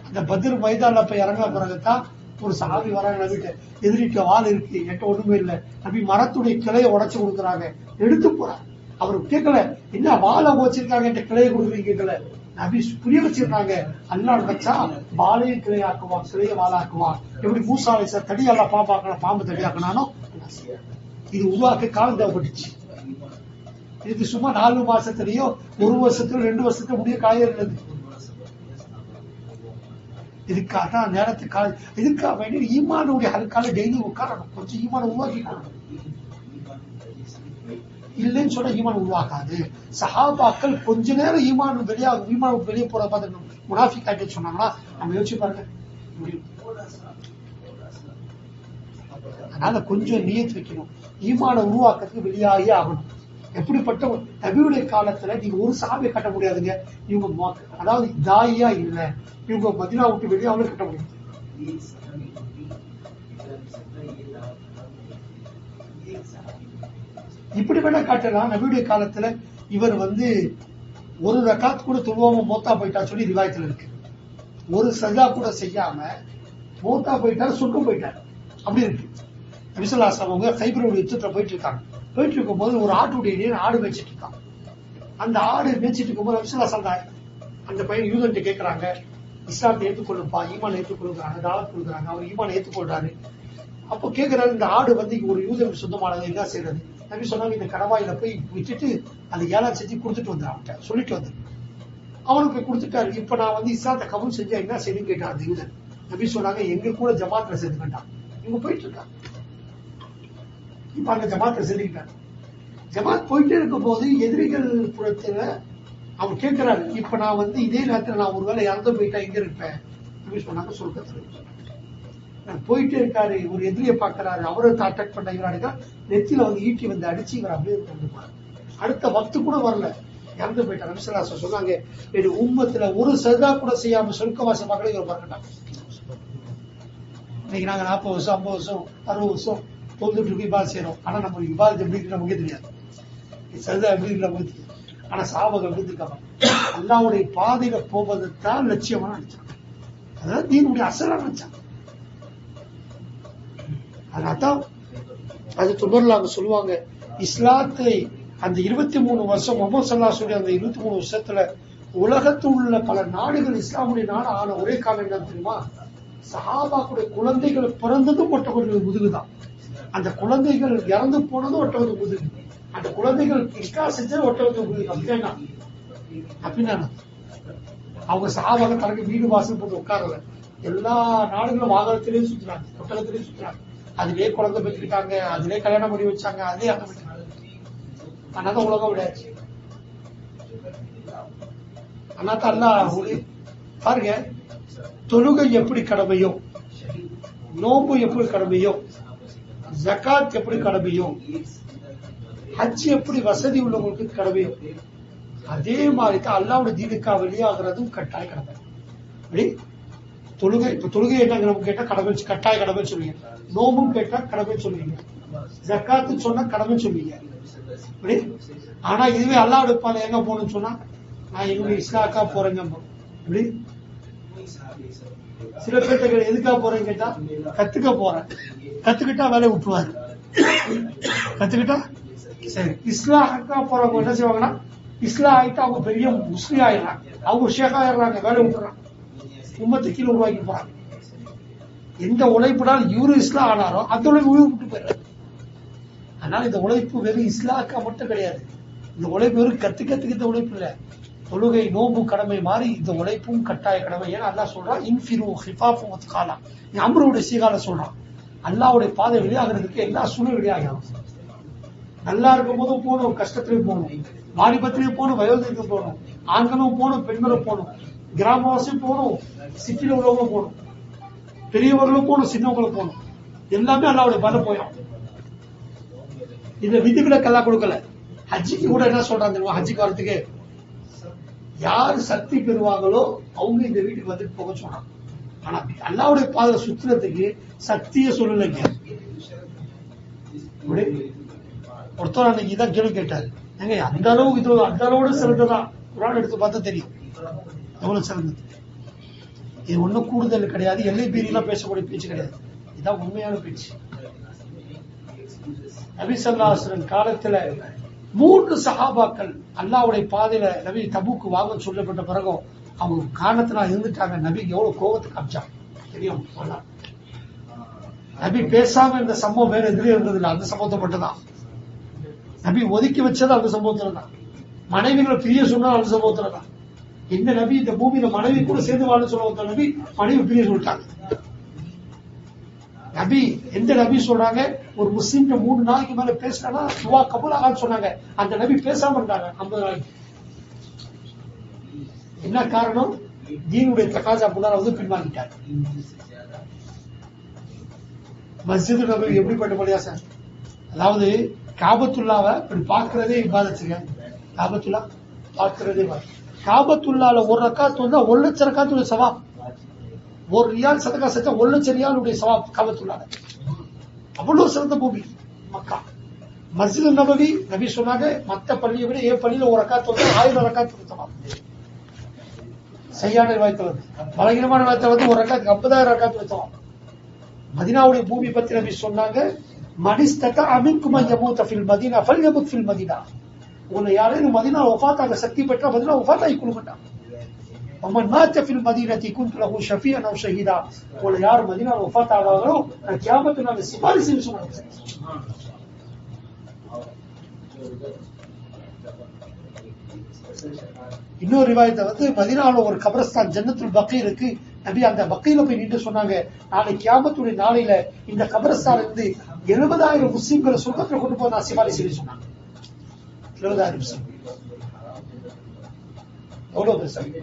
[SPEAKER 1] அந்த பத்ர் மைதான்ல போய் இறங்கின பிறகுதான் ஒரு சஹாபி வராங்க. நபிட்ட எதிரிட்ட வாள் இருக்கு, என்கிட்ட ஒண்ணுமே இல்லை. நபி மரத்துடைய கிளையை உடைச்சு கொடுக்குறாங்க, எடுத்து போறாங்க. அவரு கேட்கல, என்ன வாழை வச்சிருக்காங்க, என்கிட்ட கிளையை கொடுக்குறீங்க கேட்கல. நபி புரிய வச்சிருக்காங்க. அல்லாஹ் நினைச்சா வாழையை கிளையாக்குவான், கிளையை வாழாக்குவான். எப்படி மூசா அலைஹிஸ்ஸலாம் தடியெல்லாம் பாம்பு தடியாக்குனானோ இது உருவாக்க காலம் தேவைப்பட்டுச்சு. இதுக்கு சும்மா 4 மாசத்துலயோ 1 வருஷத்துல 2 வருஷத்துல முடிய காயம் இருந்தது. இதுக்காக தான் நேரத்துக்கு இதுக்காக வேண்டிய ஈமானுடைய ஹல்கால டெய்லி உட்காரணும். கொஞ்சம் ஈமான உருவாக்கிக்கணும். இல்லைன்னு சொன்னா ஈமான் உருவாக்காது. சஹாபாக்கள் கொஞ்ச நேரம் ஈமான் வெளியே போற பார்த்து முனாஃபிக் ஆயிட்டு சொன்னாங்களா? நம்ம யோசிச்சு பாருங்க. அதனால கொஞ்சம் நியத் வைக்கணும். ஈமான உருவாக்கத்துக்கு வெளியாகி ஆகணும். எப்படிப்பட்ட நபியுடைய காலத்துல நீங்க ஒரு சஹாபியை கட்ட முடியாதுங்க. இவங்க அதாவது தாயியா இல்ல, இவங்க மதீனா விட்டு வெளியே அவங்களே கட்ட முடியாது. இப்படி வேணா காட்டலாம். நபியுடைய காலத்துல இவர் ஒரு ரக்காத் கூட தொழுவாம மோத்தா போயிட்டா சொல்லி ரிவாயத்துல இருக்கு. ஒரு சஜா கூட செய்யாம மோத்தா போயிட்டாரு, சொர்க்கம் போயிட்டாரு. அப்படி இருக்கு. நபி ஸல்லல்லாஹு அலைஹி வஸல்லம் அவங்க கைபருடைய யுத்தத்துல போயிட்டு இருக்காங்க. போயிட்டு இருக்கும் போது ஒரு ஆட்டுடைய ஆடு மேய்ச்சிட்டு இருக்காங்க. அந்த ஆடு மேய்ச்சிட்டு இருக்கும்போது நபி ஸல்லல்லாஹு அலைஹி வஸல்லம் அந்த பையன் யூதன்ட்ட கேட்கறாங்க, இஸ்லாத்தை ஏற்றுக்கொள்ளுப்பா, ஈமான் ஏற்றுக்கொள்ளுறாங்க, தாவத் கொடுக்குறாங்க. அவர் ஈமான் ஏற்றுக்கொள்றாரு. அப்போ கேட்கிறாரு, இந்த ஆடு ஒரு யூதனுக்கு சொந்தமானது, என்ன செய்யறது? நபி சொன்னாங்க, இந்த கடவாயில போய் விட்டுட்டு அந்த ஏழாம் செஞ்சு கொடுத்துட்டு வந்து அவன்கிட்ட சொல்லிட்டு வந்து அவனுக்கு கொடுத்துட்டாரு. இப்ப நான் இஸ்லாத்தை கபூல் செஞ்சா என்ன செய்யணும் கேட்டான் அந்த யூதன். நபி சொன்னாங்க, எங்க கூட ஜமாத்ல சேர்ந்துக்கிட்டான். இவங்க போயிட்டு இருக்காங்க. இப்ப அந்த ஜமாத்ல சேர்ந்துக்கிட்டாங்க. ஜமாத் போயிட்டே இருக்கும் போது எதிரிகள் புறத்துல அவன் கேட்கிறாரு, இப்ப நான் இதே நேரத்துல நான் ஒருவேளை இறந்து போயிட்டா எங்க இருப்பேன்? நபி சொன்னாங்க, சொர்க்கத்துல. போயிட்டே இருக்காரு. ஒரு எதிரியை பாக்குறாரு, அவரை அட்டாக் பண்ண இவராடுக்கா நெத்தியில ஈட்டி அடிச்சு இவர் அப்படியே கொண்டுப்பாரு. அடுத்த வக்து கூட வரல, இறந்து போயிட்டார். நபி ஸல்லல்லாஹு அலைஹி வஸல்லம் சொன்னாங்க, என் உம்மத்துல ஒரு சஜ்தா கூட செய்யாம சொர்க்கவாசம் பார்க்கல இவர் பார்க்கட்டாங்க. இன்னைக்கு நாங்க 40 வருஷம் 50 வருஷம் 60 வருஷம் தொழுதுட்டு இருக்கு, இபாதத் செய்யறோம். ஆனா நம்ம இபாதத் எப்படி இருக்கு நமக்கே தெரியாது, சஜ்தா எப்படி இருக்கு நமக்கு தெரியாது. ஆனா சஹாபாக்கள் எப்படி இருக்காங்க, அல்லாஹ்வுடைய பாதையில போவதைத்தான் லட்சியமா நினைச்சாங்க. அதாவது தீனுடைய அசலா நினைச்சாங்க. அதனால்தான் அது தொடர்லாக சொல்லுவாங்க, இஸ்லாத்தை அந்த 23 வருஷம் முஹம்மது ஸல்லல்லாஹு அலைஹி வஸல்லம் அந்த 23 வருஷத்துல உலகத்தில் உள்ள பல நாடுகள் இஸ்லாமுடைய நாடு ஆன ஒரே காலம் என்ன தெரியுமா? சஹாபாக்குடைய குழந்தைகள் பிறந்ததும் மொட்டை முதுகுதான். அந்த குழந்தைகள் இறந்து போனதும் ஒட்டகத்து முதுகு, அந்த குழந்தைகள் நிக்கா செஞ்சது ஒட்டகத்து முதுகு. அப்படின்னா அவங்க சாவாக தனக்கு வீடு வாசல் போட்டு உட்காரல. எல்லா நாடுகளும் வாகனத்திலேயே சுத்துறாங்க, ஒட்டகத்திலேயே சுத்துறாங்க. அதுலயே குழந்தை பெற்றுக்கிட்டாங்க, அதுலயே கல்யாணம் பண்ணி வச்சாங்க, அதே அங்க பெற்றாங்க. அதனால உலகம் விளையாச்சு. அதனால அல்லாஹ் பாருங்க, தொழுகை எப்படி கடமையோ, நோம்பு எப்படி கடமையோ, ஜகாத் எப்படி கடமையோ, ஹஜ் எப்படி வசதி உள்ளவங்களுக்கு கடமையோ, அதே மாதிரி தான் அல்லாஹ்வுடைய தீனுக்கா வெளியாகிறதும் கட்டாய கடமை. அப்படி தொழுகை, இப்ப தொழுகை என்ன நம்ம கேட்டா கடமை, கட்டாய கடமை சொல்லுவீங்க. நோம்பும் கேட்டா கடமை சொல்லுவீங்க. ஜகாத்து சொன்னா கடமை சொல்லுவீங்க. அப்படி ஆனா இதுவே அல்லாஹ்வுடைய பாதை எங்க போகணும்னு சொன்னா, நான் என்னுடைய இஸ்லாக்கா போறேங்க. இப்படி சில பேர்த்த எதுக்காக போறேன்னு கேட்டா, கத்துக்க போறேன், கத்துக்கிட்டா வேலையை விட்டுருவாரு. கத்துக்கிட்டா சரி. இஸ்லாக்கா போறவங்க என்ன செய்வாங்கன்னா, இஸ்லாம் ஆயிட்டு அவங்க பெரிய முஸ்லீம் ஆயிடுறாங்க, அவங்க ஷேக் ஆயிடுறாங்க, வேலை விட்டுறாங்க, உம்மத்தை கீழே உருவாக்கி போறாங்க. எந்த உழைப்புனால் இவரு இஸ்லாம் ஆனாரோ அந்த உழைப்பு உயிர் விட்டு போயிடுறாரு. அதனால இந்த உழைப்பு வெறும் இஸ்லாக்கா மட்டும் கிடையாது. இந்த உழைப்பு வெறும் கத்துக்கிறதுக்கு உழைப்பு இல்ல. தொழுகை நோம்பு கடமை மாதிரி இந்த உழைப்பும் கட்டாய கடமை. ஏன்னா அல்லாஹ் சொல்றான், இன்ஃபிரு ஹிஃபாஃபு வத்காலா, நீ அம்ருடைய சீகால சொல்றான். அல்லாஹ்வுடைய பாதை வெளியாகிறதுக்கு எல்லா சூழ்நிலை வெளியாகணும். நல்லா இருக்கும் போதும் போகணும், கஷ்டத்திலையும் போகணும், வாலிபத்திலையும் போகணும், வயோதிகத்துக்கு போகணும், ஆண்களும் போகணும், பெண்களும் போகணும், கிராமவாசியும் போகணும், சிட்டியில உள்ளவங்களும் போகணும், பெரியவர்களும் போகணும், சின்னவங்களும் போகணும். எல்லாமே அல்லாஹ்வுடைய பாதை போயிடும். இந்த விதிவிலக்கு எல்லாம் கொடுக்கல. ஹஜ்ஜிக்கு கூட என்ன சொல்றாங்க தெரியுமா? ஹஜ்ஜிக்கு வரதுக்கு யாரு சக்தி பெறுவாங்களோ அவங்க இந்த வீட்டுக்கு வந்துட்டு போக சொன்னாங்க. ஆனா அல்லாஹ்வுடைய பாதை சுத்துறதுக்கு சக்திய சொல்லலைங்க. ஒருத்தர் அன்னைக்கு இதான் கேள்வி கேட்டாரு, ஏங்க அந்த அளவுக்கு இது அந்த அளவோட சிறந்ததான் குர்ஆன் எடுத்து பார்த்தா தெரியும் எவ்வளவு சிறந்தது. இது ஒன்னும் கூடுதல் கிடையாது, எல்லை பீரியெல்லாம் பேசக்கூடிய பேச்சு கிடையாது, இதுதான் உண்மையான பேச்சு. நபி ஸல்லல்லாஹு அலைஹி வஸல்லம் காலத்துல 3 சஹாபாக்கள் அல்லாஹ்வுடைய பாதையில நபி தபூக்கு வாங்க சொல்லப்பட்ட பிறகும் அவங்க காரணத்தினால் இருந்துட்டாங்க. நபிக்கு எவ்வளவு கோபத்தை காமிச்சாங்க தெரியும். நபி பேசாம இந்த சம்பவம் வேற எதுலயும் இருந்தது இல்லை, அந்த சம்பவத்தை மட்டும்தான். நபி ஒதுக்கி வச்சது அந்த சம்பவத்துல தான். மனைவிகளை பிரிய சொன்னா அந்த சம்பவத்துல தான். இந்த நபி இந்த பூமியில மனைவி கூட சேர்ந்து வாழ சொல்ல நபி மனைவி பிரிய சொல்லிட்டாங்க. நபி எந்த நபி சொல்றாங்க, ஒரு முஸ்லீம் 3 நாளைக்கு மேல பேசினா துவா கபூல் ஆகான்னு சொன்னாங்க. அந்த நபி பேசாம இருந்தாங்க 50 நாளைக்கு. என்ன காரணம்? தீனுடைய தகாசா முன்னால வந்து பின்வாங்கிட்டார். மஸ்ஜித் நபவி எப்படிப்பட்ட பள்ளியா சார்? அதாவது காபத்துல்லாவை இப்படி பாக்குறதே இபாதத்துங்க. காபத்துல்லா பாக்குறதே காபத்துல்லால ஒரு ரக்காத்து வந்தா 1 லட்சம் ரக்காத்துடைய சவாப். 1 ரியால் சதகா செஞ்சா 1 லட்சம் ரியாலுடைய சவாப் காபத்துல்லால. அவ்வளவு சிறந்த பூமி மக்கா. மஸ்ஜித் நபவி நபி சொன்னாங்க, மத்த பள்ளியை விட என் பள்ளியில ஒரு ரக்காத்து வந்தா 1000 ரக்காத்து சவாப். சரியான வாய்த்த வந்து பலகீனமான வாய்த்த வந்து ஒரு ரக்காத்துக்கு 50,000 ரக்காத்து சவாப். மதீனாவுடைய பூமி பத்தி நபி சொன்னாங்க, மனிஸ்தக அமின்கும் யமூத ஃபில் மதீனா ஃபல்யமுத் ஃபில் மதீனா. உன்னை யாரேனும் மதீனா வஃபாத்தாக சக்தி பெற்றா மதீனா வஃபாத்தாகி கொள்ளுங்கடா. ومن مات في المدينة كنت له شفيعا أو شهيدا. உன்னை யார் மதீனா வஃபாத் ஆவாங்களோ நான் கியாமத் நாள் சிபாரிசு செய்ய சொன்னாங்க. இன்னொரு ரிவாயத்தை வந்து மதீனாவுல ஒரு கபரஸ்தான் ஜன்னத்துல் பக்கீ இருக்கு. நபி அந்த பக்கீல போய் நின்று சொன்னாங்க, நாளை கியாமத்துடைய நாளையில இந்த கபரஸ்தான் இருந்து 70,000 முஸ்லிம்களை சொர்க்கத்துல கொண்டு போய் நான் சிபாரிசு செய்ய சொன்னாங்க. 70,000 முஸ்லிம் எவ்வளவு பேசுறாங்க.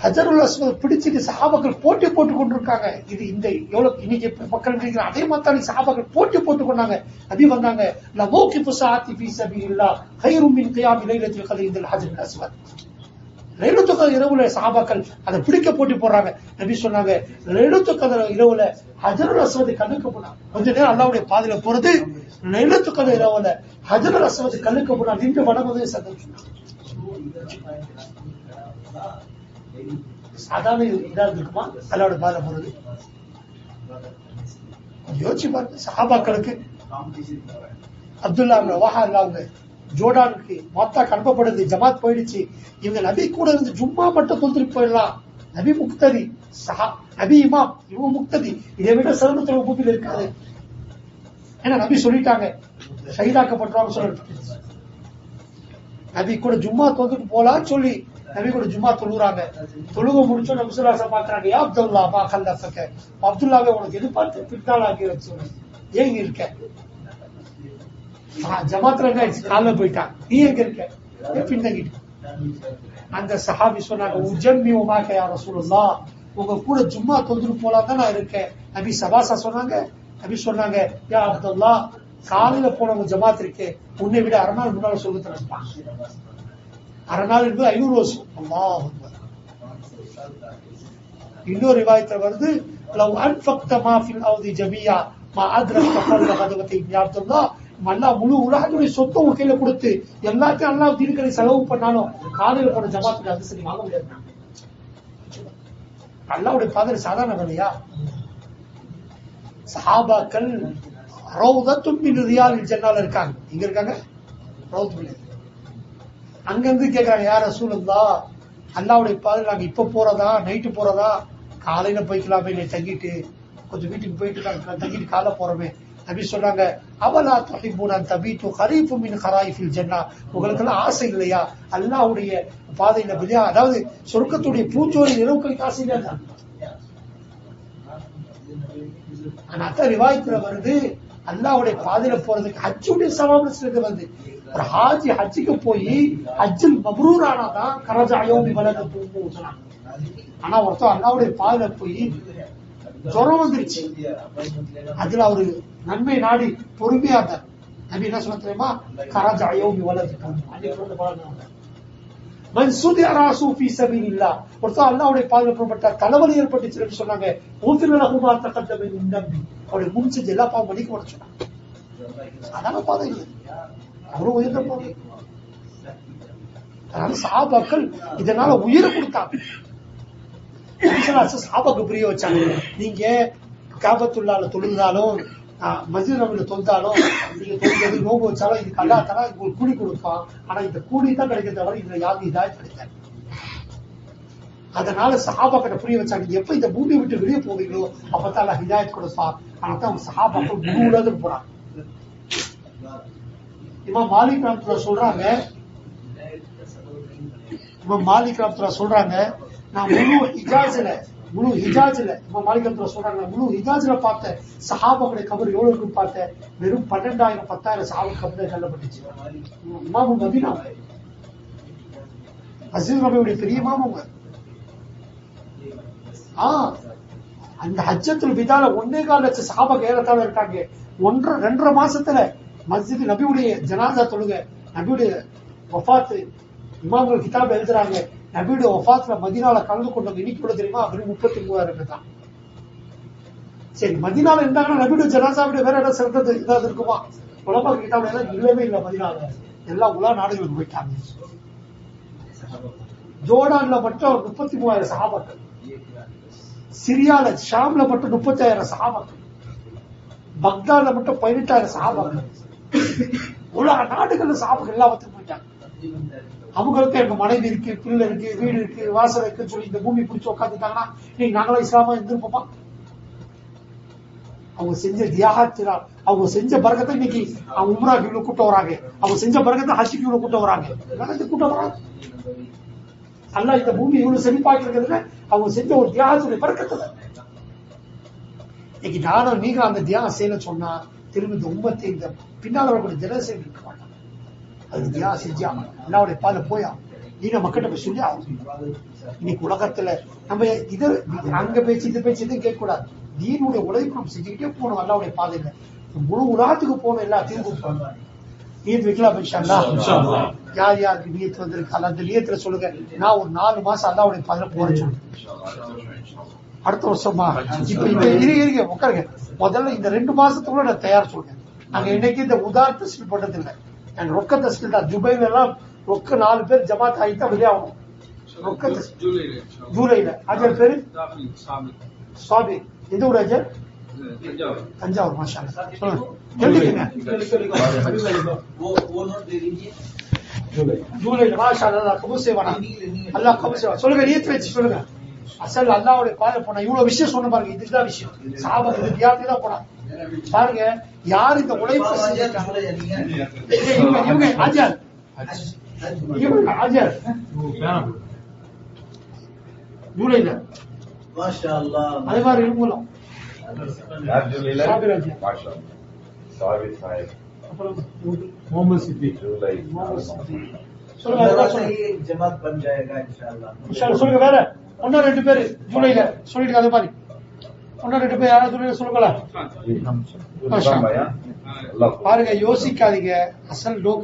[SPEAKER 1] ஹஜருல் அஸ்வத் பிடிச்சிட்டு சஹாபாக்கள் போட்டி போட்டுக் கொண்டிருக்காங்க. இது இந்த எவ்வளவு இன்னைக்கு மக்கள் நினைக்கிற அதே மாதிரி சஹாபாக்கள் போட்டி போட்டுக் கொண்டாங்க. நபி வந்தாங்க, லமௌகிஃபு ஸாஅத்தி ஃபீ ஸபீலில்லாஹ் கைரும் மின் கியாமி லைலத்தில் கத்ர் இன்தல் ஹஜருல் அஸ்வத். லைலத்துல் கத்ர் இரவுல சஹாபாக்கள் அதை பிடிக்க போட்டி போடுறாங்க. நபி சொன்னாங்க, லைலத்துல் கத்ர் இரவுல ஹஜருல் அஸ்வத் கண்ணுக்கு போனா கொஞ்ச நேரம் அல்லாஹ்வுடைய பாதையில போறது, லைலத்துல் கத்ர் இரவுல ஹஜருல் அஸ்வத் கண்ணுக்கு போனா நின்று வணங்குவதே சந்தோஷம். சாதாரண இதா இருக்குமா அல்லாஹ்வுடைய பாதை போறது? யோசிச்சு பாருங்க. சஹாபாக்களுக்கு அப்துல்லா ரவாஹா அவங்க ஜோர்டானுக்கு மொத்தா அனுப்பப்படுது, ஜமாத் போயிடுச்சு. இவங்க நபி கூட இருந்து ஜும்மா மட்டும் தொழுதுட்டு போயிடலாம், நபி முக்ததி, நபி இமாம், இவங்க முக்ததி. இதை விட சிறந்த தொழுகை பூமியில் இருக்காது. ஏன்னா நபி சொல்லிட்டாங்க ஷஹீதாக்கப்படுறாங்க சொல்லிட்டு. நபி கூட ஜும்மா தொழுதுட்டு போலான்னு சொல்லி நபி கூட ஜும்மா தொழுகிறாங்க. தொழுகை முடிச்சோம் நபி ஸல்லல்லாஹு அலைஹி வஸல்லம் பாக்குறாங்க, யா அப்துல்லா மா கல்லஃபக, அப்துல்லாவே உனக்கு எது பார்த்து பின்னால் ஆகி வச்சு ஏங்க இருக்க? ஜமாத்துல என்ன ஆயிடுச்சு, காலைல போயிட்டான், நீ எங்க இருக்க? பின்தங்கிட்டு. அந்த சஹாபி சொன்னாங்க, உஜம்மி உமாக்க யா ரசூலுல்லாஹ், உங்க கூட ஜும்மா தொழுதுட்டு போலாம் தான் நான் இருக்கேன். நபி சபாசா சொன்னாங்க. நபி சொன்னாங்க, யா அப்துல்லா, காலையில போனவங்க ஜமாத் இருக்கு, உன்னை விட அரை நாள் முன்னால சொல்லிட்டு நினைப்பான். அரை நாள் என்பது 500 வருஷம். அல்லாஹ் இன்னொரு ரிவாயத்துல வருது, லவ் அன்ஃபக்த மா ஃபில் அர்தி ஜமியா மா அத்ரக்த ஃபர்த கதவதி யா அப்துல்லா, அல்லாஹ் முழு உலகத்துடைய சொத்தை உங்க கையில கொடுத்து எல்லாத்தையும் அல்லாஹ் தீனுக்கு செலவு பண்ணாலும் காலையில போன ஜமாத்துடைய அதிசயம் வாங்க முடியாது. அல்லாஹ்வுடைய பாதர் சாதாரண வேலையா? சஹாபாக்கள் ரௌதத்தும் மின் ரியாலில் ஜன்னால இருக்காங்க. இங்க இருக்காங்க ரௌதத்துல். அங்க இருந்து கேக்குறாங்க, யா ரசூலுல்லாஹ், அல்லாஹ்வுடைய பாதர் நாங்க இப்ப போறதா நைட்டு போறதா? காலையில போய்க்கலாமே, நீ தங்கிட்டு கொஞ்சம் வீட்டுக்கு போயிட்டு தங்கிட்டு காலைல போறோமே. நபி சொல்றாங்க, அவலா துஹிப்பூன அன் தபீது கரீஃபும் மின் கராயிஃபில் ஜன்னா, உங்களுக்கெல்லாம் ஆசை இல்லையா அல்லாஹ்வுடைய பாதையில பிரியா, அதாவது சொர்க்கத்துடைய பூஞ்சோலை இரவுகளுக்கு ஆசை இல்லையா? ஆனா ரிவாயத்துல வருது, அல்லாஹ்வுடைய பாதையில போறதுக்கு ஹஜ்ஜுடைய சவாபுல சிலது வருது. ஒரு ஹாஜி ஹஜ்ஜுக்கு போய் ஹஜ்ஜுல் மப்ரூர் ஆனாதான் கரஜா யௌமி வலதத்து சொன்னாங்க. ஆனா ஒருத்தர் அல்லாஹ்வுடைய பாதையில போய் ஜுரம் வந்துருச்சு, அதுல அவரு நன்மை நாடி பொறுமையா இருந்தார். நபி என்ன சொல்ல தெரியுமா? கரஜா யௌமி வலதத்து. மன்சூதி அராசு ஃபீ சபீலில்லாஹ், ஒருத்தர் அல்லாஹ்வுடைய பாதையில புறப்பட்ட தலைவலி ஏற்பட்டுச்சு சொன்னாங்க. ஊதிலஹுமா தகத்தம மின் தம்பி, அவருடைய முன் செஞ்ச எல்லா பாவம் மன்னிக்கப்பட சொன்னாங்க. சாதாரண பாதை இல்லை, அவ்வளவு உயர்ந்த பாதை. அதனால சஹாபாக்கள் இதனால உயிரை கொடுத்தாங்க. சஹாபாக்கு புரிய வச்சாங்க, நீங்க காபத்துல்லாஹ்ல தொழுதாலும் மஸ்ஜித் நபவில தொழுதாலும் நீங்க தொழுது நோம்பு வச்சாலும் இதுக்கு அல்லாஹ் தஆலா உங்களுக்கு கூலி கொடுப்பான். ஆனா இந்த கூலி தான் கிடைக்கிறத தவிர இதுல யாரும் ஹிதாயத் கிடைக்காது. அதனால சஹாபாக்கிட்ட புரிய வச்சாங்க, எப்ப இந்த பூமியை விட்டு வெளியே போவீங்களோ அப்பதான் அல்லாஹ் ஹிதாயத் கொடுப்பான். ஆனா தான் சஹாபாக்கள் முழு உலகம் போறாங்க. இமாம் மாலிக் ரஹ்மத்துல்லாஹ் சொல்றாங்க, இமாம் மாலிக் ரஹ்மத்துல்லாஹ் சொல்றாங்க, நான் முழு ஹிஜாஸ்ல இமாம் மாலிக் ரஹ்மத்துல்லாஹ் சொல்றாங்க, முழு ஹிஜாஸ்ல பார்த்த சஹாபாக்களுடைய கபர் எவ்வளவு இருக்குன்னு பார்த்தேன். வெறும் 12,000-10,000 சஹாபா கபர் கல்லப்பட்டுச்சு. இமாம் மதீனா மஸ்ஜித் நபவியுடைய பெரிய இமாம். அந்த ஹஜ்ஜத்துல் விதால 1.25 லட்சம் சஹாபா ஏறத்தாழ இருக்காங்க. 1.5 மாசத்துல மஸ்ஜித் நபியுடைய ஜனாசா தொழுகை, நபியுடைய வஃபாத், இமாம்கள் கிதாப் எழுதுறாங்க. நபியுடைய வஃபாத்ல மதீனால கலந்து கொண்டவங்க எண்ணிக்கை தெரியுமா? வெறும் 33,000 பேர் தான். சரி, மதீனால இருந்தாங்கன்னா நபியுடைய ஜனாசாவுடைய வேற இடம் சிறந்தது ஏதாவது இருக்குமா? உலமா கிதாப்ல எல்லாம் இல்லவே இல்லை. மதீனால எல்லா உலா நாடுகளுக்கு போயிட்டாங்க. ஜோர்டான்ல மட்டும் 33,000 சஹாபாக்கள், சிரியால ஷாம்ல மட்டும் 35,000 சஹாபாக்கள், பக்தாத்ல மட்டும் 18,000 சஹாபாக்கள். உலக நாடுகள்ல சஹாபாக்கள் எல்லாத்துக்கும் போயிட்டாங்க. அவங்களுக்கு எங்க மனைவி இருக்கு, பிள்ளை இருக்கு, வீடு இருக்கு, வாசல் இருக்குன்னு சொல்லி இந்த பூமி பிடிச்சு உட்காந்துட்டாங்கன்னா நீங்க நாங்களா இஸ்லாமா இருந்திருப்போமா? அவங்க செஞ்ச தியாகத்தினால், அவங்க செஞ்ச பரக்கத்தை இன்னைக்கு அவங்க உம்ராக்கு இவ்வளவு கூட்டம் வராங்க, அவங்க செஞ்ச பரக்கத்தை ஹஜ்ஜுக்கு இவ்வளவு கூட்டம் வராங்க. கூட்டம் வராங்க. அல்லாஹ் இந்த பூமி இவ்வளவு செழிப்பாக்கி இருக்கிறதுல அவங்க செஞ்ச ஒரு தியாகத்துடைய பரக்கத்துல. இன்னைக்கு நானும் நீங்க அந்த தியாகம் செய்யல சொன்னா திரும்பி இந்த உம்மத்தை இந்த பின்னால் வரக்கூடிய ஜனசேவை இருக்க மாட்டாங்க. அது தியாகம் செஞ்சா அல்லாஹ்வுடைய பாதை போயா நீங்க மக்கள்கிட்ட போய் சொல்லி ஆகும். இன்னைக்கு உலகத்துல நம்ம இது அங்க பேச்சு இது பேச்சு எதுவும் கேட்க கூடாது. தீனுடைய உழைப்பு நம்ம செஞ்சுக்கிட்டே போகணும். அல்லாஹ்வுடைய பாதையில முழு உலகத்துக்கு போகணும். எல்லா தீர்வு நீயத் வைக்கலாம் இன்ஷா அல்லாஹ். யார் யாருக்கு நீயத் வந்திருக்கு அந்த நீயத்துல சொல்லுங்க. நான் ஒரு 4 மாசம் அல்லாஹ்வுடைய பாதையில போறேன்னு சொல்லுங்க. அடுத்த வருஷமா இப்ப இருங்க உட்காருங்க. முதல்ல இந்த 2 மாசத்துக்குள்ள நான் தயார் சொல்றேன். நாங்க இன்னைக்கு இந்த உதாரண தஸ்கீல் பண்றது இல்லை, நாங்க ரொக்க தஸ்கீல் தான். துபாயில எல்லாம் ரொக்க 4 பேர் ஜமாத் ஆகிட்டா வெளியாகணும். ரொக்க ஜூலைல அஜர் பேரு சுவாமி. எந்த ஊர் அஜர்? தஞ்சாவூர். மாஷா அல்லாஹ். சொல்லுங்க ஜூலைல. மாஷா அல்லாஹ். கபூல் செய்வானா? அல்லாஹ் கபூல் செய்வானா? சொல்லுங்க, நியத் வச்சு சொல்லுங்க. அசல் அல்லாவுடைய பாதை போனா இவ்வளவு விஷயம் சொன்ன பாருங்க. இதுதான் விஷயம். சாபம் இது தியானத்துக்கு தான் போனா பாருங்க. யார் இந்த உழைப்பு செஞ்சிருக்காங்க? இவங்க ஆஜார் ஆஜார் ஜூலைல அதே மாதிரி இவங்களும்
[SPEAKER 2] मोहम्मद सिद्दीक
[SPEAKER 3] जमात बन जाएगा इंशाल्लाह.
[SPEAKER 1] சொல்லுங்க. வேற ஒன்னா 2 பேரு ஜூலைல சொல்லிட்டு அதே மாதிரி ஒன்னா 2 பேர் யாராவது ஜூலைல சொல்லுங்களா? பாருங்க, யோசிக்காதீங்க. அசல் நோக்கம்